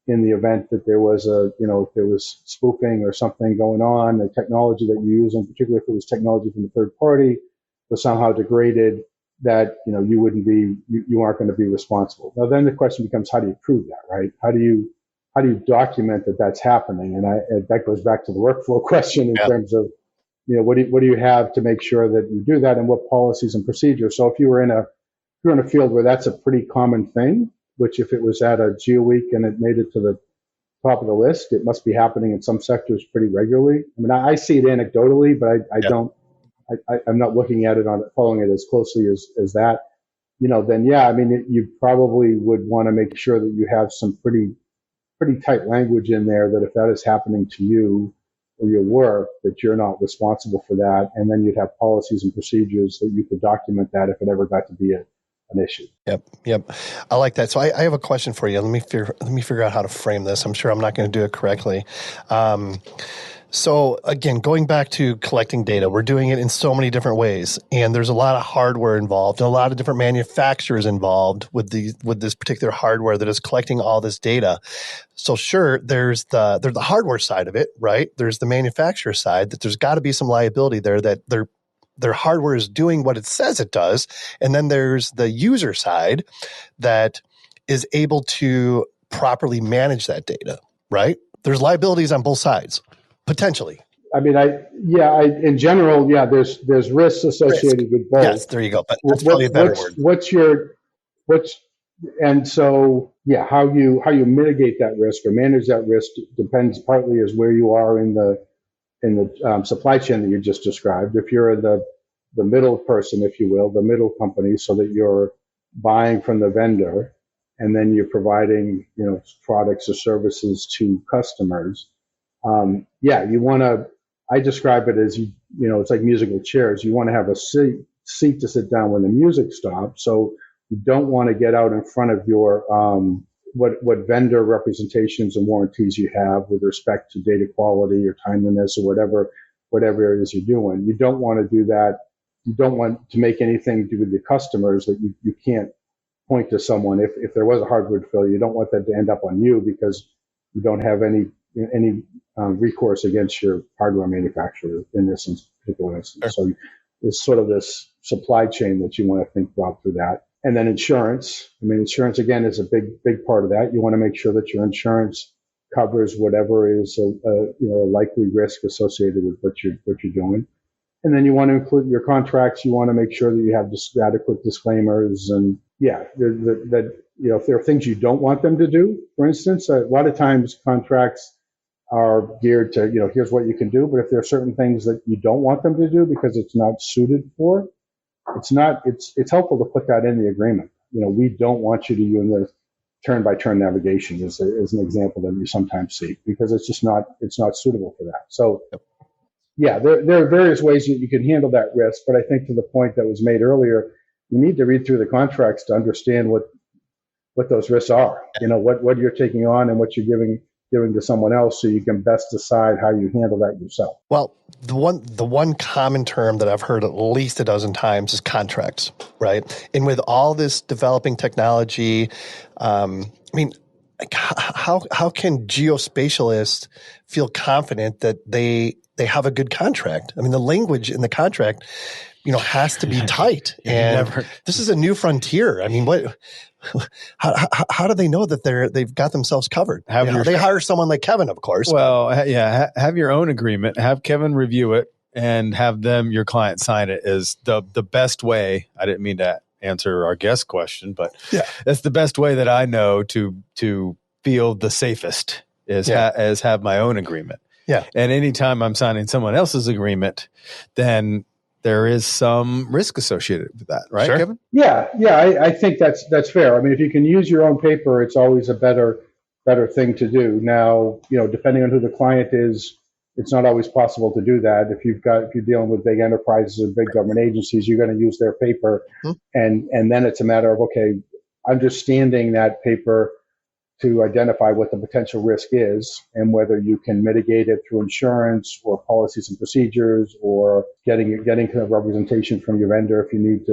in the event that there was if there was spoofing or something going on, the technology that you use, and particularly if it was technology from a third party, was somehow degraded, that, you wouldn't be, you aren't going to be responsible. Now, then the question becomes, how do you prove that, right? How do you document that that's happening? And that goes back to the workflow question in terms of, what do you have to make sure that you do that, and what policies and procedures? So if you're in a field where that's a pretty common thing, which if it was at a GeoWeek and it made it to the top of the list, it must be happening in some sectors pretty regularly. I mean, I see it anecdotally, but I'm not looking at it following it as closely as that. Then you probably would want to make sure that you have some pretty tight language in there that if that is happening to you or your work, that you're not responsible for that. And then you'd have policies and procedures that you could document that if it ever got to be an issue. Yep. I like that. So I have a question for you. Let me figure out how to frame this. I'm sure I'm not going to do it correctly. So again, going back to collecting data, we're doing it in so many different ways, and there's a lot of hardware involved and a lot of different manufacturers involved with this particular hardware that is collecting all this data. So sure, there's the hardware side of it, right? There's the manufacturer side, that there's got to be some liability there, that their hardware is doing what it says it does. And then there's the user side that is able to properly manage that data, right? There's liabilities on both sides, potentially. I mean, in general, there's risks associated with both. Yes, there you go. But that's probably a better word. And so, how you mitigate that risk or manage that risk depends partly as where you are in the supply chain that you just described. If you're the middle person, if you will, the middle company, so that you're buying from the vendor and then you're providing, products or services to customers. You want to, I describe it as, it's like musical chairs. You want to have a seat to sit down when the music stops. So you don't want to get out in front of your, what vendor representations and warranties you have with respect to data quality or timeliness or whatever it is you're doing. You don't want to do that. You don't want to make anything to do with the customers that you can't point to someone. If there was a hardware failure, you don't want that to end up on you because you don't have any recourse against your hardware manufacturer in this particular instance. Sure. So it's sort of this supply chain that you want to think about through that. And then insurance. I mean, insurance, again, is a big part of that. You want to make sure that your insurance covers whatever is a likely risk associated with what you're doing. And then you want to include your contracts. You want to make sure that you have adequate disclaimers. And if there are things you don't want them to do, for instance, a lot of times contracts are geared to, here's what you can do. But if there are certain things that you don't want them to do because it's not suited for, it's helpful to put that in the agreement. We don't want you to use the turn-by-turn navigation as an example that you sometimes see, because it's not suitable for that. So, there are various ways that you can handle that risk. But I think to the point that was made earlier, you need to read through the contracts to understand what those risks are. What you're taking on and what you're giving to someone else, so you can best decide how you handle that yourself. Well, the one common term that I've heard at least a dozen times is contracts, right? And with all this developing technology, how can geospatialists feel confident that they have a good contract? I mean, the language in the contract, has to be tight. This is a new frontier. I mean, how do they know that they've got themselves covered? They hire someone like Kevin, of course. Well, have your own agreement, have Kevin review it, and have your client sign it is the best way. I didn't mean to answer our guest question, but that's the best way that I know to feel the safest is have my own agreement. Yeah. And anytime I'm signing someone else's agreement, then there is some risk associated with that, right, Sure. Kevin? Yeah, I think that's fair. I mean, if you can use your own paper, it's always a better thing to do. Now, depending on who the client is, it's not always possible to do that. If you're dealing with big enterprises or big government agencies, you're going to use their paper, and then it's a matter of, okay, understanding that paper to identify what the potential risk is and whether you can mitigate it through insurance or policies and procedures or getting kind of representation from your vendor if you need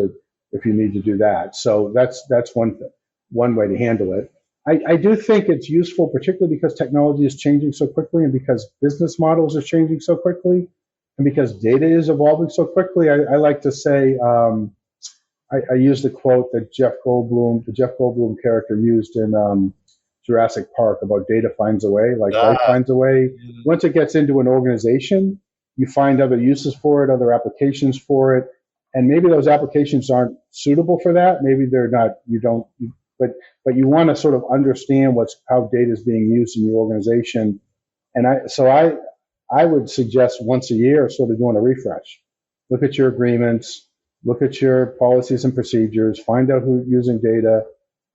to do that. So that's one way to handle it. I do think it's useful, particularly because technology is changing so quickly and because business models are changing so quickly and because data is evolving so quickly. I like to say, I use the quote that the Jeff Goldblum character used in Jurassic Park about data finds a way, like life finds a way. Once it gets into an organization, you find other uses for it, other applications for it. And maybe those applications aren't suitable for that. Maybe they're not, but you want to sort of understand how data is being used in your organization. And I would suggest once a year sort of doing a refresh. Look at your agreements, look at your policies and procedures, find out who's using data,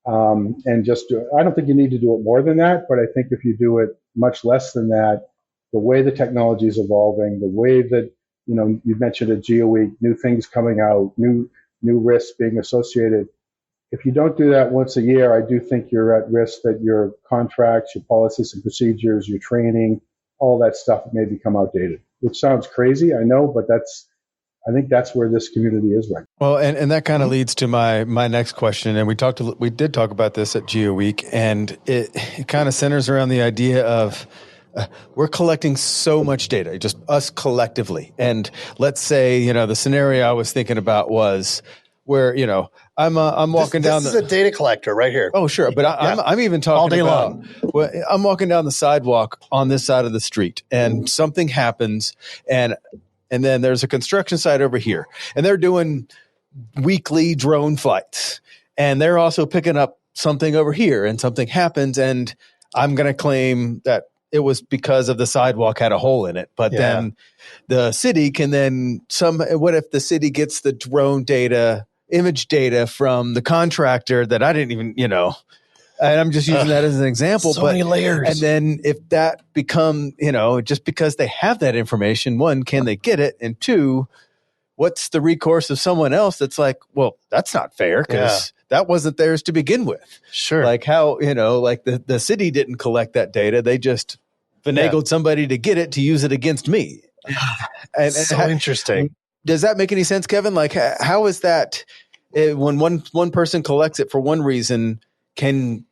and just do it. I don't think you need to do it more than that, but I think if you do it much less than that, the way the technology is evolving, the way that, you mentioned at GeoWeek, new things coming out, new risks being associated. If you don't do that once a year, I do think you're at risk that your contracts, your policies and procedures, your training, all that stuff may become outdated, which sounds crazy, I know, but I think that's where this community is right now. Well, and that kind of leads to my next question. And we did talk about this at GeoWeek, and it kind of centers around the idea of we're collecting so much data, just us collectively. And let's say, the scenario I was thinking about was where, I'm walking down. This is a data collector right here. Oh, sure. But I'm even talking all day about, long. Well, I'm walking down the sidewalk on this side of the street and something happens and then there's a construction site over here and they're doing weekly drone flights and they're also picking up something over here and something happens and I'm going to claim that it was because of the sidewalk had a hole in it. But then the city can what if the city gets the drone data, image data from the contractor that I didn't even, and I'm just using that as an example. So many layers. And then if that become, just because they have that information, one, can they get it? And two, what's the recourse of someone else that's like, well, that's not fair because that wasn't theirs to begin with. Sure. Like how, like the city didn't collect that data. They just finagled somebody to get it to use it against me. And so interesting. Does that make any sense, Kevin? Like how is that when one person collects it for one reason, can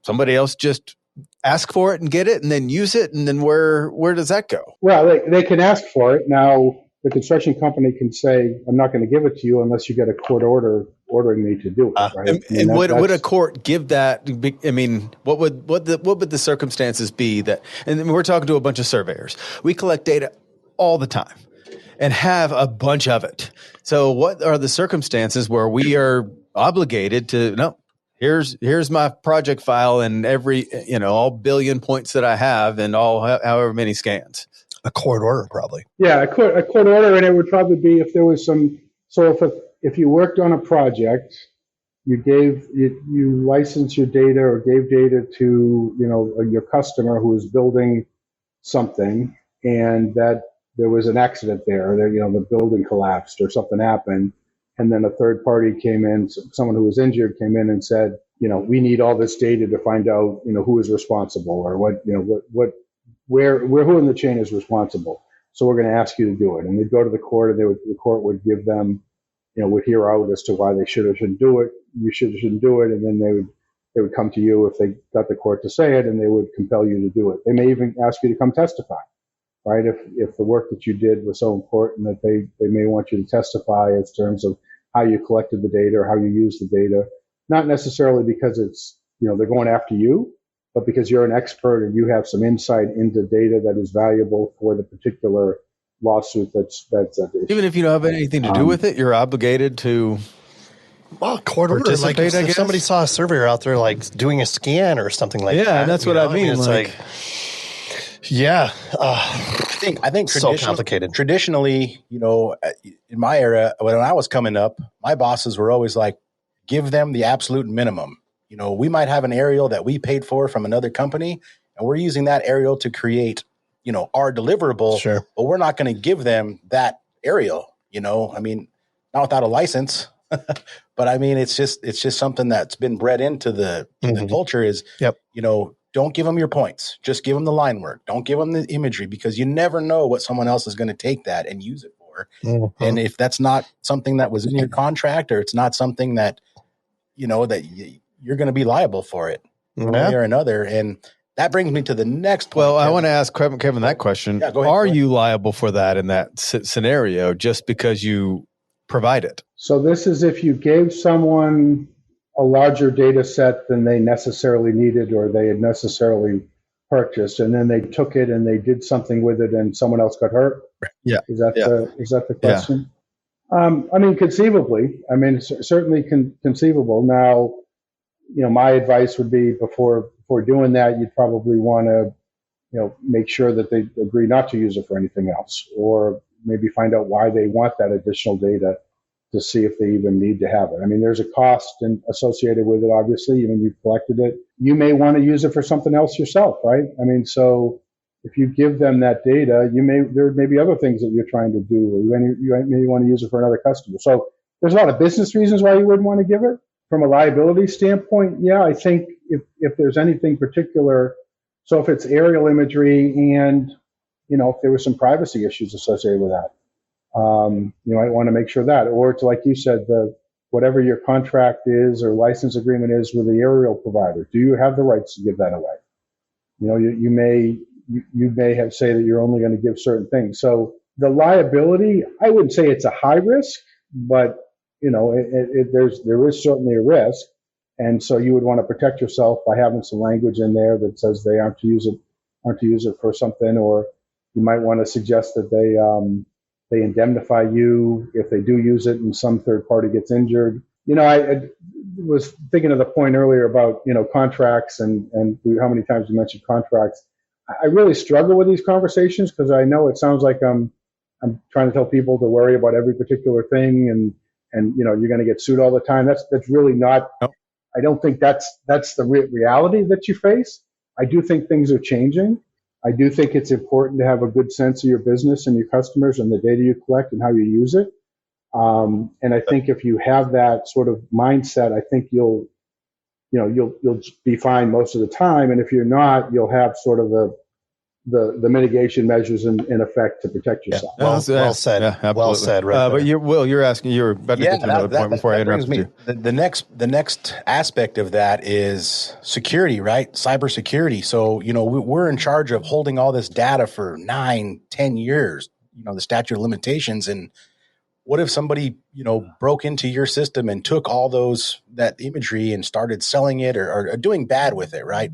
somebody else just ask for it and get it and then use it? And then where does that go? Well, they can ask for it. Now, the construction company can say, I'm not going to give it to you unless you get a court order ordering me to do it. Right? And would a court give that? I mean, what would the circumstances be that? And we're talking to a bunch of surveyors. We collect data all the time and have a bunch of it. So what are the circumstances where we are obligated to, no, here's my project file and every, all billion points that I have and all however many scans? A court order, probably. Yeah, a court order, and it would probably be if there was some. So if you worked on a project, you licensed your data or gave data to your customer who was building something, and that there was an accident there, or the building collapsed or something happened, and then a third party came in, someone who was injured came in and said, we need all this data to find out who is responsible or where who in the chain is responsible. So we're going to ask you to do it. And they'd go to the court, and the court would give them, would hear out as to why they should or shouldn't do it. You should or shouldn't do it. And then they would come to you if they got the court to say it, and they would compel you to do it. They may even ask you to come testify, right? If the work that you did was so important that they may want you to testify in terms of how you collected the data or how you used the data, not necessarily because it's, they're going after you, but because you're an expert and you have some insight into data that is valuable for the particular lawsuit that's even if you don't have anything to do with it, you're obligated to. Well, court order, like if somebody saw a surveyor out there like doing a scan or something like that. Yeah, and that's what I mean. It's like I think so complicated. Traditionally, in my era, when I was coming up, my bosses were always like, give them the absolute minimum. We might have an aerial that we paid for from another company, and we're using that aerial to create, our deliverable. Sure. But we're not going to give them that aerial. I mean, not without a license, but I mean, it's just something that's been bred into the culture. Is don't give them your points, just give them the line work. Don't give them the imagery, because you never know what someone else is going to take that and use it for. And if that's not something that was in your contract, or it's not something that that you're going to be liable for it. one way or another. And that brings me to the next point. Well, I want to ask Kevin that question. Yeah, go ahead. Are you liable for that in that scenario just because you provide it? So this is if you gave someone a larger data set than they necessarily needed or they had necessarily purchased, and then they took it and they did something with it and someone else got hurt? Yeah. Is that the question? I mean, conceivably. I mean, certainly conceivable. Now, my advice would be before doing that, you'd probably want to, make sure that they agree not to use it for anything else, or maybe find out why they want that additional data to see if they even need to have it. I mean, there's a cost associated with it, obviously. You've collected it. You may want to use it for something else yourself, right? I mean, so if you give them that data, there may be other things that you're trying to do, or you may want to use it for another customer. So there's a lot of business reasons why you wouldn't want to give it. From a liability standpoint, yeah, I think if there's anything particular, so if it's aerial imagery and, if there were some privacy issues associated with that, you might want to make sure that, or it's like you said, whatever your contract is or license agreement is with the aerial provider, do you have the rights to give that away? You may have say that you're only going to give certain things. So the liability, I wouldn't say it's a high risk, but there is certainly a risk, and so you would want to protect yourself by having some language in there that says they aren't to use it for something, or you might want to suggest that they indemnify you if they do use it and some third party gets injured. I was thinking of the point earlier about contracts and how many times you mentioned contracts. I really struggle with these conversations because I know it sounds like I'm trying to tell people to worry about every particular thing and you're going to get sued all the time. That's really not. Nope. I don't think that's the reality that you face. I do think things are changing. I do think it's important to have a good sense of your business and your customers and the data you collect and how you use it. And I think if you have that sort of mindset, I think you'll be fine most of the time. And if you're not, you'll have sort of the mitigation measures in effect to protect yourself. Yeah. Well said. Yeah, well said. Right. But you're asking. You're about to get to another point before I interrupt you. The next aspect of that is security, right? Cybersecurity. So we're in charge of holding all this data for 9-10 years. The statute of limitations. And what if somebody broke into your system and took all that imagery and started selling it or doing bad with it, right?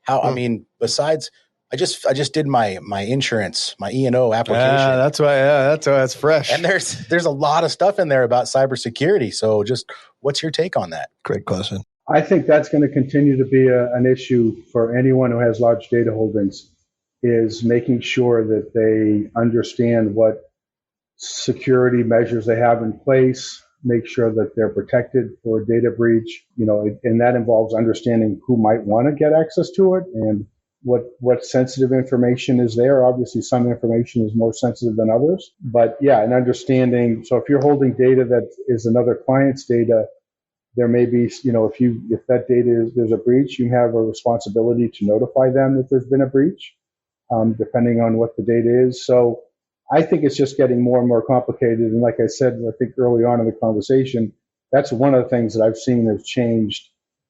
I mean, besides. I just did my insurance, my E&O application. That's why it's fresh. And there's a lot of stuff in there about cybersecurity. So just what's your take on that? Great question. I think that's going to continue to be an issue for anyone who has large data holdings, is making sure that they understand what security measures they have in place, make sure that they're protected for data breach, and that involves understanding who might want to get access to it and what sensitive information is there. Obviously, some information is more sensitive than others. But yeah, and understanding. So if you're holding data that is another client's data, there may be, if that data there's a breach, you have a responsibility to notify them that there's been a breach, depending on what the data is. So I think it's just getting more and more complicated. And like I said, I think early on in the conversation, that's one of the things that I've seen has changed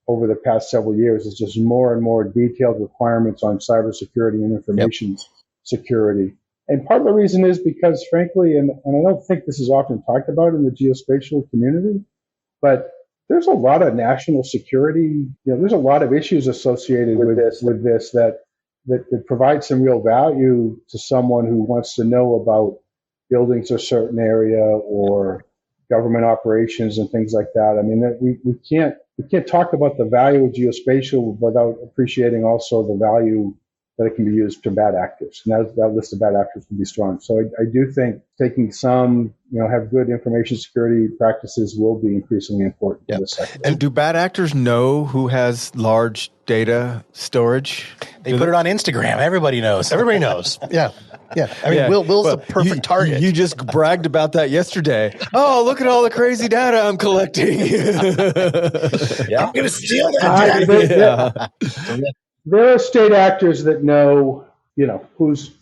over the past several years. Is just more and more detailed requirements on cybersecurity and information security. And part of the reason is because, frankly, and I don't think this is often talked about in the geospatial community, but there's a lot of national security, there's a lot of issues associated with this that provide some real value to someone who wants to know about buildings a certain area or government operations and things like that. I mean, we can't talk about the value of geospatial without appreciating also the value that it can be used to bad actors. And that list of bad actors can be strong. So I do think taking some, have good information security practices will be increasingly important in this sector. And do bad actors know who has large data storage? They put it on Instagram. Everybody knows. Everybody knows. Yeah. Yeah. I mean, Will's the perfect target. You just bragged about that yesterday. Oh, look at all the crazy data I'm collecting. I'm going to steal that data. There are state actors that know, who's,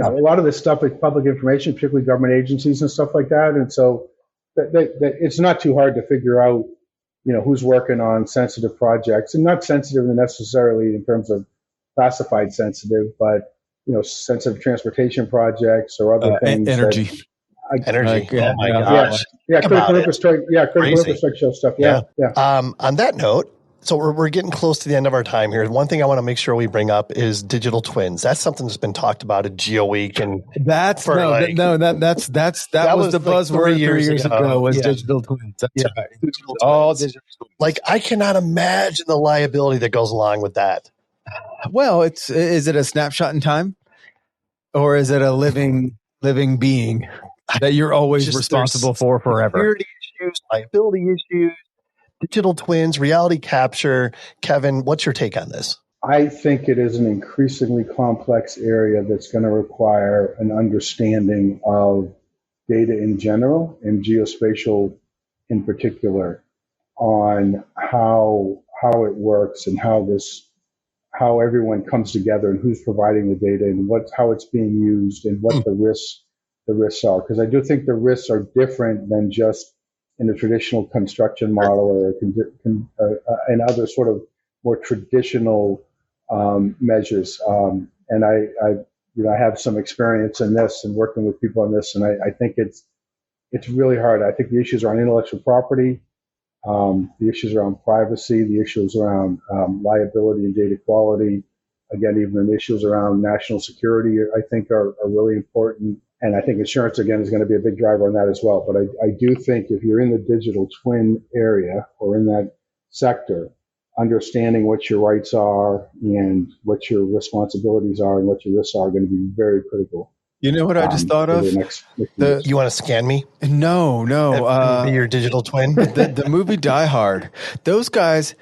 a lot of this stuff is public information, particularly government agencies and stuff like that. And so that it's not too hard to figure out, who's working on sensitive projects, and not sensitive necessarily in terms of classified sensitive, but sensitive transportation projects or other things. Energy. Energy. Yeah, Oh my yeah. gosh. Yeah, Think about critical it. infrastructure. Yeah, critical Crazy. infrastructure stuff. Yeah. On that note, so we're getting close to the end of our time here. One thing I want to make sure we bring up is digital twins. That's something that's been talked about at Geo Week, and that was the buzzword 3 years ago was digital twins. That's right. Digital All twins. digital twins. Like, I cannot imagine the liability that goes along with that. Well, is it a snapshot in time, or is it a living being that you're always responsible for forever? Security issues, liability issues, digital twins, reality capture. Kevin, what's your take on this? I think it is an increasingly complex area that's going to require an understanding of data in general and geospatial in particular on how it works and how everyone comes together and who's providing the data and how it's being used and what the risks are. Because I do think the risks are different than just in a traditional construction model or and other sort of more traditional measures. And I have some experience in this and working with people on this, and I think it's really hard. I think the issues around intellectual property, the issues around privacy, the issues around liability and data quality, again, even the issues around national security, I think are really important. And I think insurance, again, is going to be a big driver on that as well. But I do think if you're in the digital twin area or in that sector, understanding what your rights are and what your responsibilities are and what your risks are going to be very critical. You know what I just thought of? You want to scan me? No. Be your digital twin? The movie Die Hard. Those guys,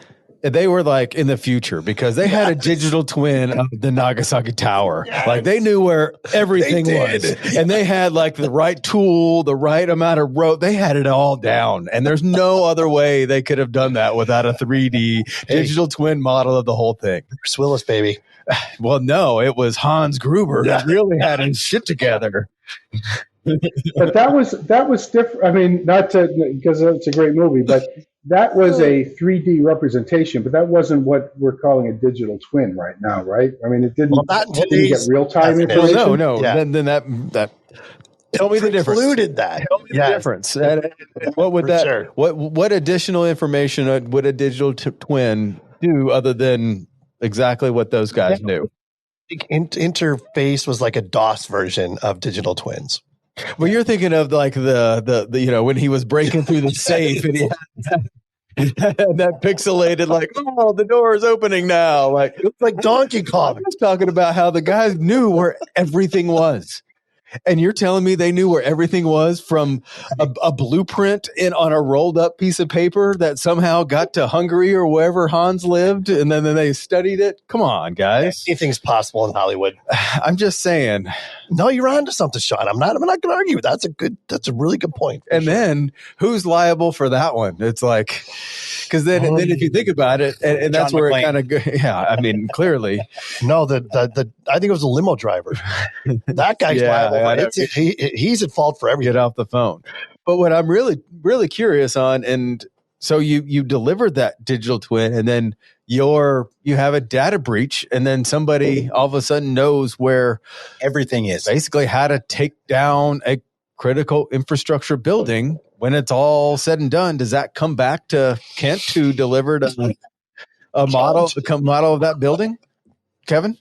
they were like in the future because they had a digital twin of the Nagasaki Tower. Yes. Like they knew where everything was. And they had like the right tool, the right amount of rope. They had it all down. And there's no other way they could have done that without a 3D digital twin model of the whole thing. Bruce Willis, baby. Well, no, it was Hans Gruber that really had his shit together. But that was different. I mean, because it's a great movie, but that was a 3D representation. But that wasn't what we're calling a digital twin right now, right? I mean, it didn't. Didn't get real time information. Well, no. Yeah. Then that. Tell me the difference. Included that. Tell me the difference. What would that? Sure. What additional information would a digital twin do other than exactly what those guys knew? Interface was like a DOS version of digital twins. Well, you're thinking of like the when he was breaking through the safe and he had that pixelated like, oh, the door is opening now. Like it's like Donkey Kong. I was talking about how the guys knew where everything was. And you're telling me they knew where everything was from a blueprint on a rolled up piece of paper that somehow got to Hungary or wherever Hans lived, and then they studied it? Come on, guys. Anything's possible in Hollywood. I'm just saying. No, you're on to something, Sean. I'm not going to argue. That's a really good point. And then who's liable for that one? It's like, because then if you think about it, and that's where it kind of, I mean, clearly. No, I think it was a limo driver. That guy's liable. He's at fault for everything. Get off the phone. But what I'm really, really curious on, and so you delivered that digital twin, and then you have a data breach, and then somebody all of a sudden knows where everything is, basically how to take down a critical infrastructure building. When it's all said and done, does that come back to Kent, who delivered a model of that building? Kevin,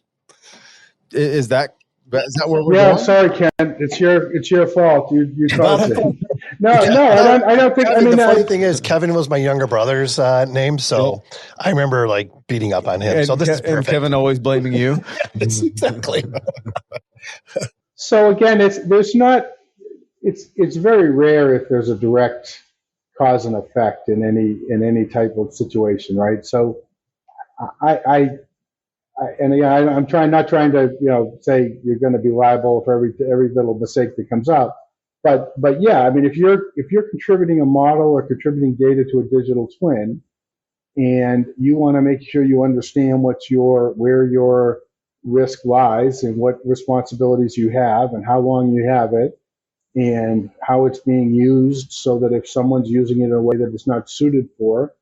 is that where we're going? Sorry, Ken. It's your fault. You caused it. No, I don't think. Kevin, the funny thing is, Kevin was my younger brother's name, so I remember like beating up on him. So this is perfect. And Kevin always blaming you. Yes, exactly. So again, it's very rare if there's a direct cause and effect in any type of situation, right? So I'm not trying to say you're going to be liable for every little mistake that comes up, but yeah, I mean if you're contributing a model or contributing data to a digital twin, and you want to make sure you understand where your risk lies and what responsibilities you have and how long you have it and how it's being used, so that if someone's using it in a way that it's not suited for,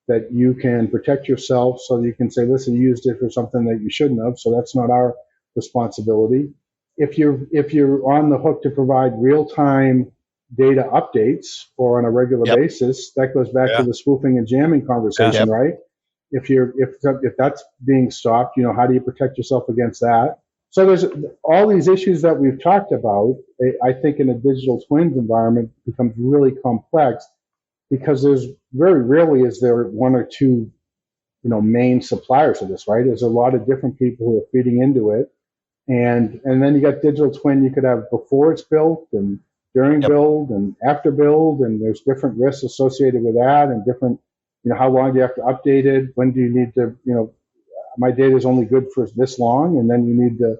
that you can protect yourself, so that you can say, listen, you used it for something that you shouldn't have, so that's not our responsibility. If you're on the hook to provide real-time data updates or on a regular basis, that goes back to the spoofing and jamming conversation, right? If that's being stopped, how do you protect yourself against that? So there's all these issues that we've talked about. I think in a digital twins environment becomes really complex, because there's very rarely is there one or two, main suppliers of this, right? There's a lot of different people who are feeding into it. And then you got digital twin, you could have before it's built and during build and after build, and there's different risks associated with that, and different, how long do you have to update it? When do you need to, my data is only good for this long, and then you need to,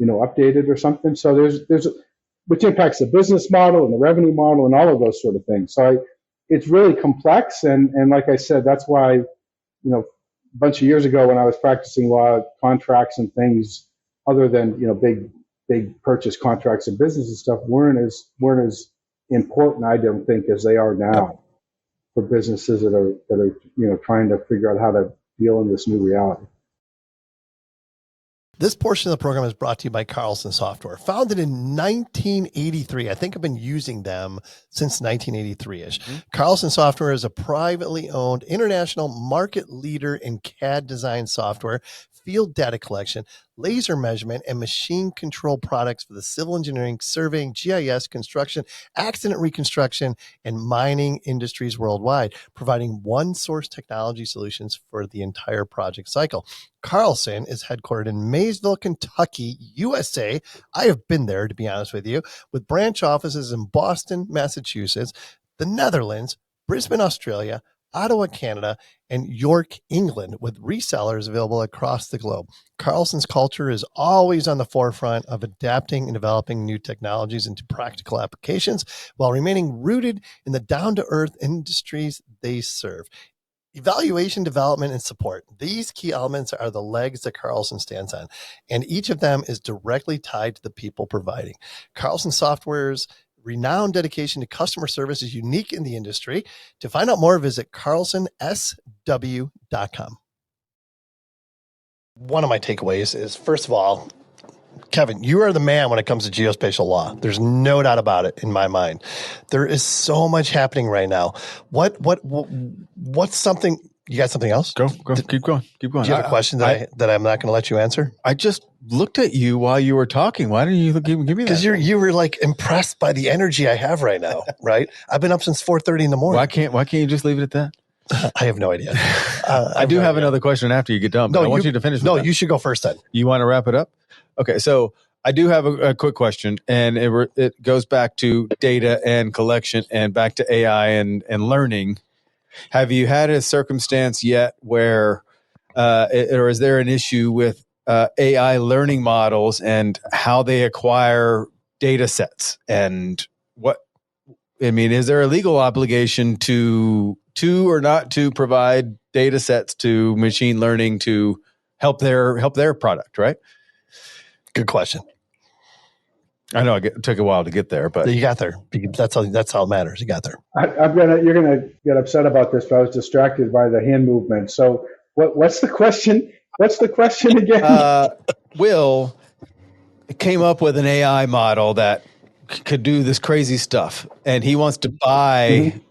update it or something. So there's which impacts the business model and the revenue model and all of those sort of things. So it's really complex, and like I said, that's why, a bunch of years ago when I was practicing law, contracts and things other than big purchase contracts and business and stuff weren't as important, I don't think, as they are now for businesses that are trying to figure out how to deal in this new reality. This portion of the program is brought to you by Carlson Software. Founded in 1983. I think I've been using them since 1983-ish. Carlson Software is a privately owned international market leader in CAD design software, field data collection, laser measurement, and machine control products for the civil engineering, surveying, GIS, construction, accident reconstruction, and mining industries worldwide, providing one-source technology solutions for the entire project cycle. Carlson is headquartered in Maysville, Kentucky, USA. I have been there, to be honest with you, with branch offices in Boston, Massachusetts, the Netherlands, Brisbane, Australia, Ottawa, Canada, and York, England, with resellers available across the globe. Carlson's culture is always on the forefront of adapting and developing new technologies into practical applications while remaining rooted in the down-to-earth industries they serve. Evaluation, development, and support. These key elements are the legs that Carlson stands on, and each of them is directly tied to the people providing. Carlson Software's renowned dedication to customer service is unique in the industry. To find out more, visit carlsonsw.com. One of my takeaways is, first of all, Kevin, you are the man when it comes to geospatial law. There's no doubt about it in my mind. There is so much happening right now. What's something? You got something else? Go. Keep going. Do you have a question that I'm not going to let you answer? I just looked at you while you were talking. Why didn't you give me that? Because you were like impressed by the energy I have right now, right? I've been up since 4:30 in the morning. Why can't you just leave it at that? I have no idea. I do have another question after you get done. But I want you to finish. No, you should go first then. You want to wrap it up? Okay, so I do have a quick question, and it goes back to data and collection and back to AI and learning. Have you had a circumstance yet where, or is there an issue with AI learning models and how they acquire data sets? And is there a legal obligation to or not to provide data sets to machine learning to help their product, right? Good question. I know it took a while to get there, but you got there. That's all it matters. You got there. You're gonna get upset about this, but I was distracted by the hand movement. So what's the question? What's the question again? Will came up with an AI model that could do this crazy stuff, and he wants to buy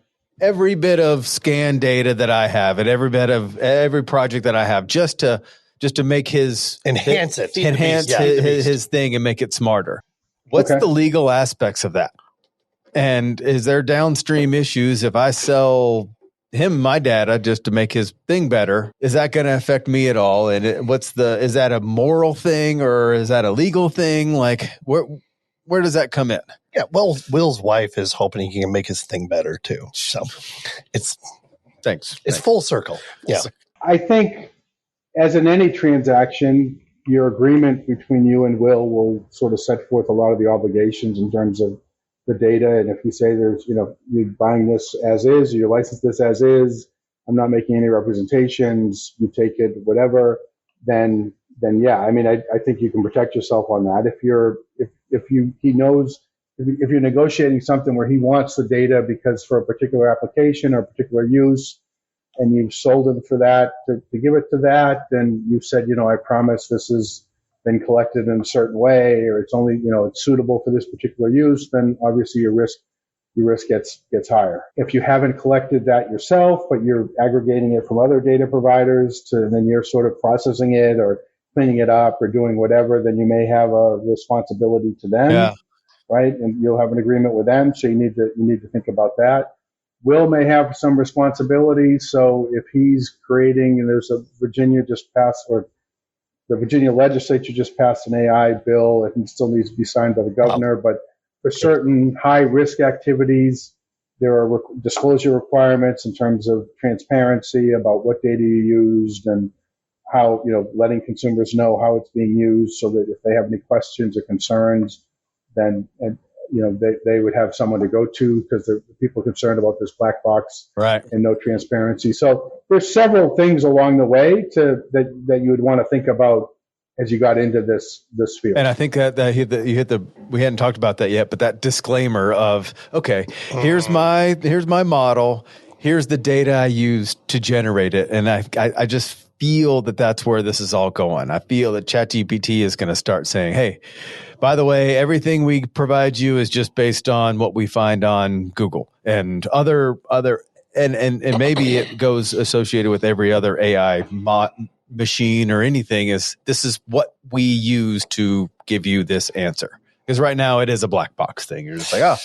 every bit of scan data that I have and every bit of every project that I have just to make his enhance his thing and make it smarter. What's the legal aspects of that? And is there downstream issues if I sell him my data just to make his thing better? Is that going to affect me at all? And is that a moral thing or is that a legal thing? Like where does that come in? Yeah, well, Will's wife is hoping he can make his thing better too. So it's full circle. Yeah. I think as in any transaction, your agreement between you and Will sort of set forth a lot of the obligations in terms of the data. And if you say there's, you're buying this as is, or you license this as is, I'm not making any representations, you take it, whatever, then yeah, I think you can protect yourself on that. If you're negotiating something where he wants the data because for a particular application or a particular use, and you've sold them for that, to give it to that, and you've said, I promise this has been collected in a certain way, or it's only, it's suitable for this particular use, then obviously your risk gets higher. If you haven't collected that yourself, but you're aggregating it from other data providers then you're sort of processing it or cleaning it up or doing whatever, then you may have a responsibility to them. Yeah. Right? And you'll have an agreement with them. So you need to think about that. Will may have some responsibility. So if he's creating, and there's the Virginia legislature just passed an AI bill. It still needs to be signed by the governor, but for certain high risk activities, there are disclosure requirements in terms of transparency about what data you used and how, letting consumers know how it's being used so that if they have any questions or concerns, then they would have someone to go to, because the people are concerned about this black box, right, and no transparency. So there's several things along the way that you would want to think about as you got into this field. And I think that we hadn't talked about that yet, but that disclaimer of, okay, here's my model, here's the data I used to generate it, and I just feel that that's where this is all going. I feel that ChatGPT is going to start saying, hey, by the way, everything we provide you is just based on what we find on Google and other and maybe it goes associated with every other AI machine or anything. This is what we use to give you this answer. Because right now it is a black box thing. You're just like,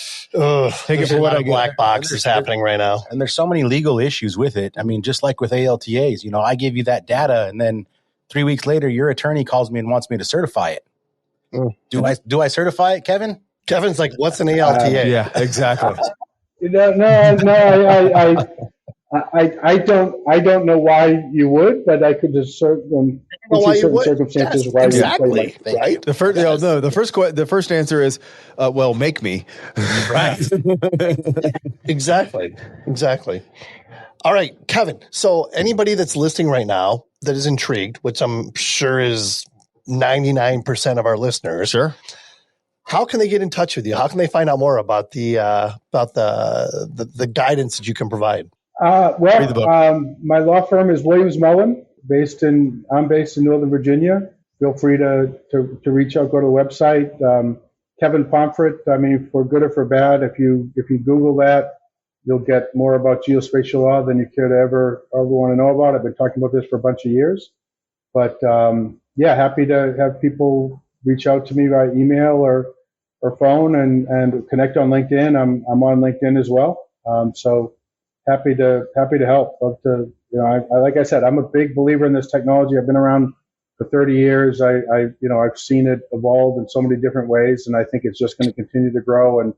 take it for what a black box is happening right now. And there's so many legal issues with it. I mean, just like with ALTAs, I give you that data, and then 3 weeks later, your attorney calls me and wants me to certify it. Do I certify it, Kevin? Kevin's like, what's an ALTA? Yeah, exactly. I don't know why you would, but I could just certain circumstances why exactly. You right. The first answer is, well, make me. Right. Exactly. All right, Kevin. So anybody that's listening right now that is intrigued, which I'm sure is 99% of our listeners, sure. How can they get in touch with you? How can they find out more about the guidance that you can provide? My law firm is Williams Mullen, I'm based in Northern Virginia. Feel free to reach out, go to the website. Kevin Pomfret, for good or for bad, if you Google that, you'll get more about geospatial law than you could ever want to know about. I've been talking about this for a bunch of years. But happy to have people reach out to me by email or phone and connect on LinkedIn. I'm on LinkedIn as well. So happy to help. Love to, like I said, I'm a big believer in this technology. I've been around for 30 years. I've seen it evolve in so many different ways, and I think it's just going to continue to grow. And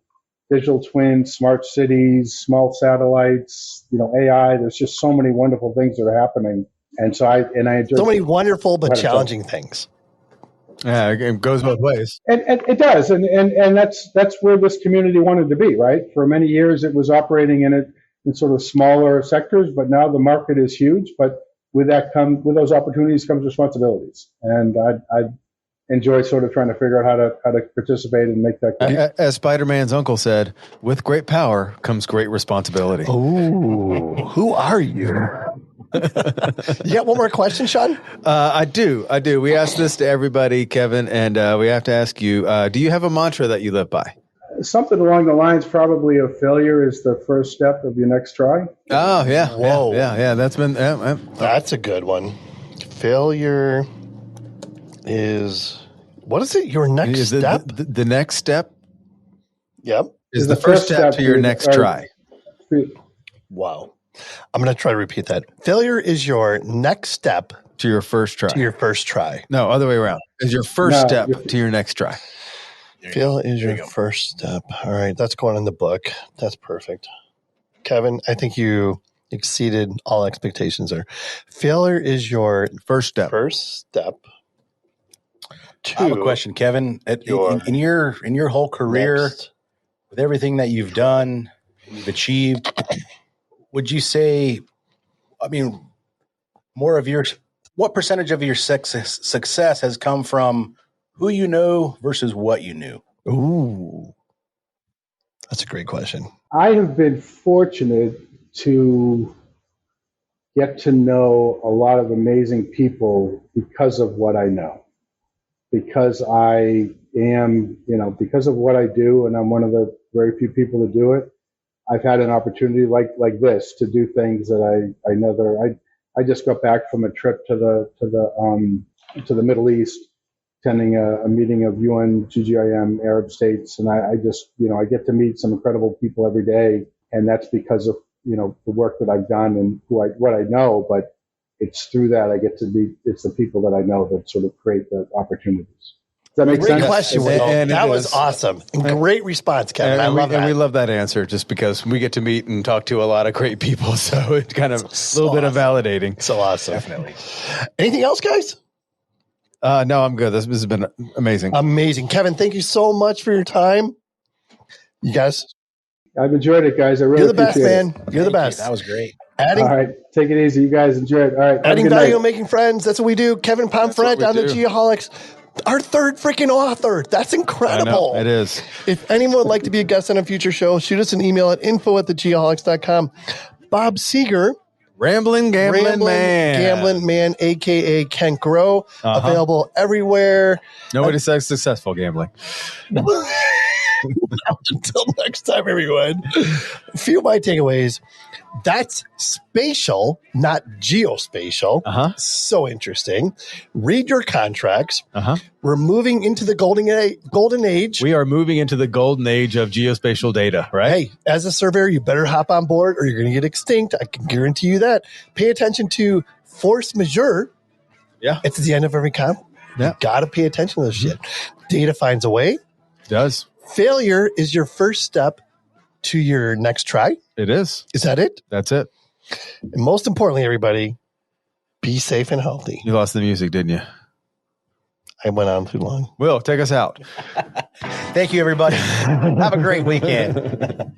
digital twins, smart cities, small satellites, AI. There's just so many wonderful things that are happening. And so I enjoy so many wonderful but challenging things. Yeah, it goes both ways. And it does. And that's where this community wanted to be, right? For many years, it was operating in sort of smaller sectors, but now the market is huge. But with those opportunities comes responsibilities. And I enjoy sort of trying to figure out how to participate and make that. As Spider-Man's uncle said, with great power comes great responsibility. Oh, who are you? You got one more question, Sean? I do. We ask this to everybody, Kevin, and we have to ask you, do you have a mantra that you live by? Something along the lines probably of failure is the first step of your next try. Oh, yeah. Whoa. Yeah. That's a good one. Failure is, what is it? Your next step? The next step? Yep. Is the first step to your next try. Wow. I'm going to try to repeat that. Failure is your next step to your first try. No, other way around. Is your first step to your next try. Failure is your first step. All right. That's going in the book. That's perfect. Kevin, I think you exceeded all expectations there. Failure is your first step. I have a question, Kevin. In your whole career, with everything that you've done, you've achieved, would you say, what percentage of your success has come from who you know versus what you knew? Ooh, that's a great question. I have been fortunate to get to know a lot of amazing people because of what I know, because I am, because of what I do, and I'm one of the very few people to do it. I've had an opportunity like this to do things that I never. I just got back from a trip to the Middle East, attending a meeting of UN GGIM Arab states, and I just I get to meet some incredible people every day, and that's because of the work that I've done and what I know. But it's through that I get to meet. It's the people that I know that sort of create the opportunities. Does that make Great sense? question, Will. That was awesome. And great response, Kevin. I love that. And we love that answer just because we get to meet and talk to a lot of great people. So it's kind of a little bit of validating. So awesome. Definitely. Anything else, guys? No, I'm good. This has been amazing. Amazing. Kevin, thank you so much for your time. You guys. I've enjoyed it, guys. I really You're the best, appreciate man. You're the best. That was great. All right. Take it easy. You guys enjoy it. All right. Adding value and making friends. That's what we do. Kevin Pomfret on the Geoholics. Our third freaking author. That's incredible. I know, it is. If anyone would like to be a guest on a future show, shoot us an email at info@thegeoholics.com. Bob Seeger. Rambling Gambling Man, a.k.a. Kent Grow. Available everywhere. Nobody says successful gambling. Until next time, everyone. A few of my takeaways. That's spatial, not geospatial. So interesting. Read your contracts. We're moving into the golden age. We are moving into the golden age of geospatial data, right? Hey, as a surveyor, you better hop on board or you're going to get extinct. I can guarantee you that. Pay attention to force majeure. Yeah. It's at the end of every comp. Yeah. You got to pay attention to this shit. Data finds a way. It does. Failure is your first step to your next try. It is. Is that it? That's it. And most importantly, everybody, be safe and healthy. You lost the music, didn't you? I went on too long. Will, take us out. Thank you, everybody. Have a great weekend.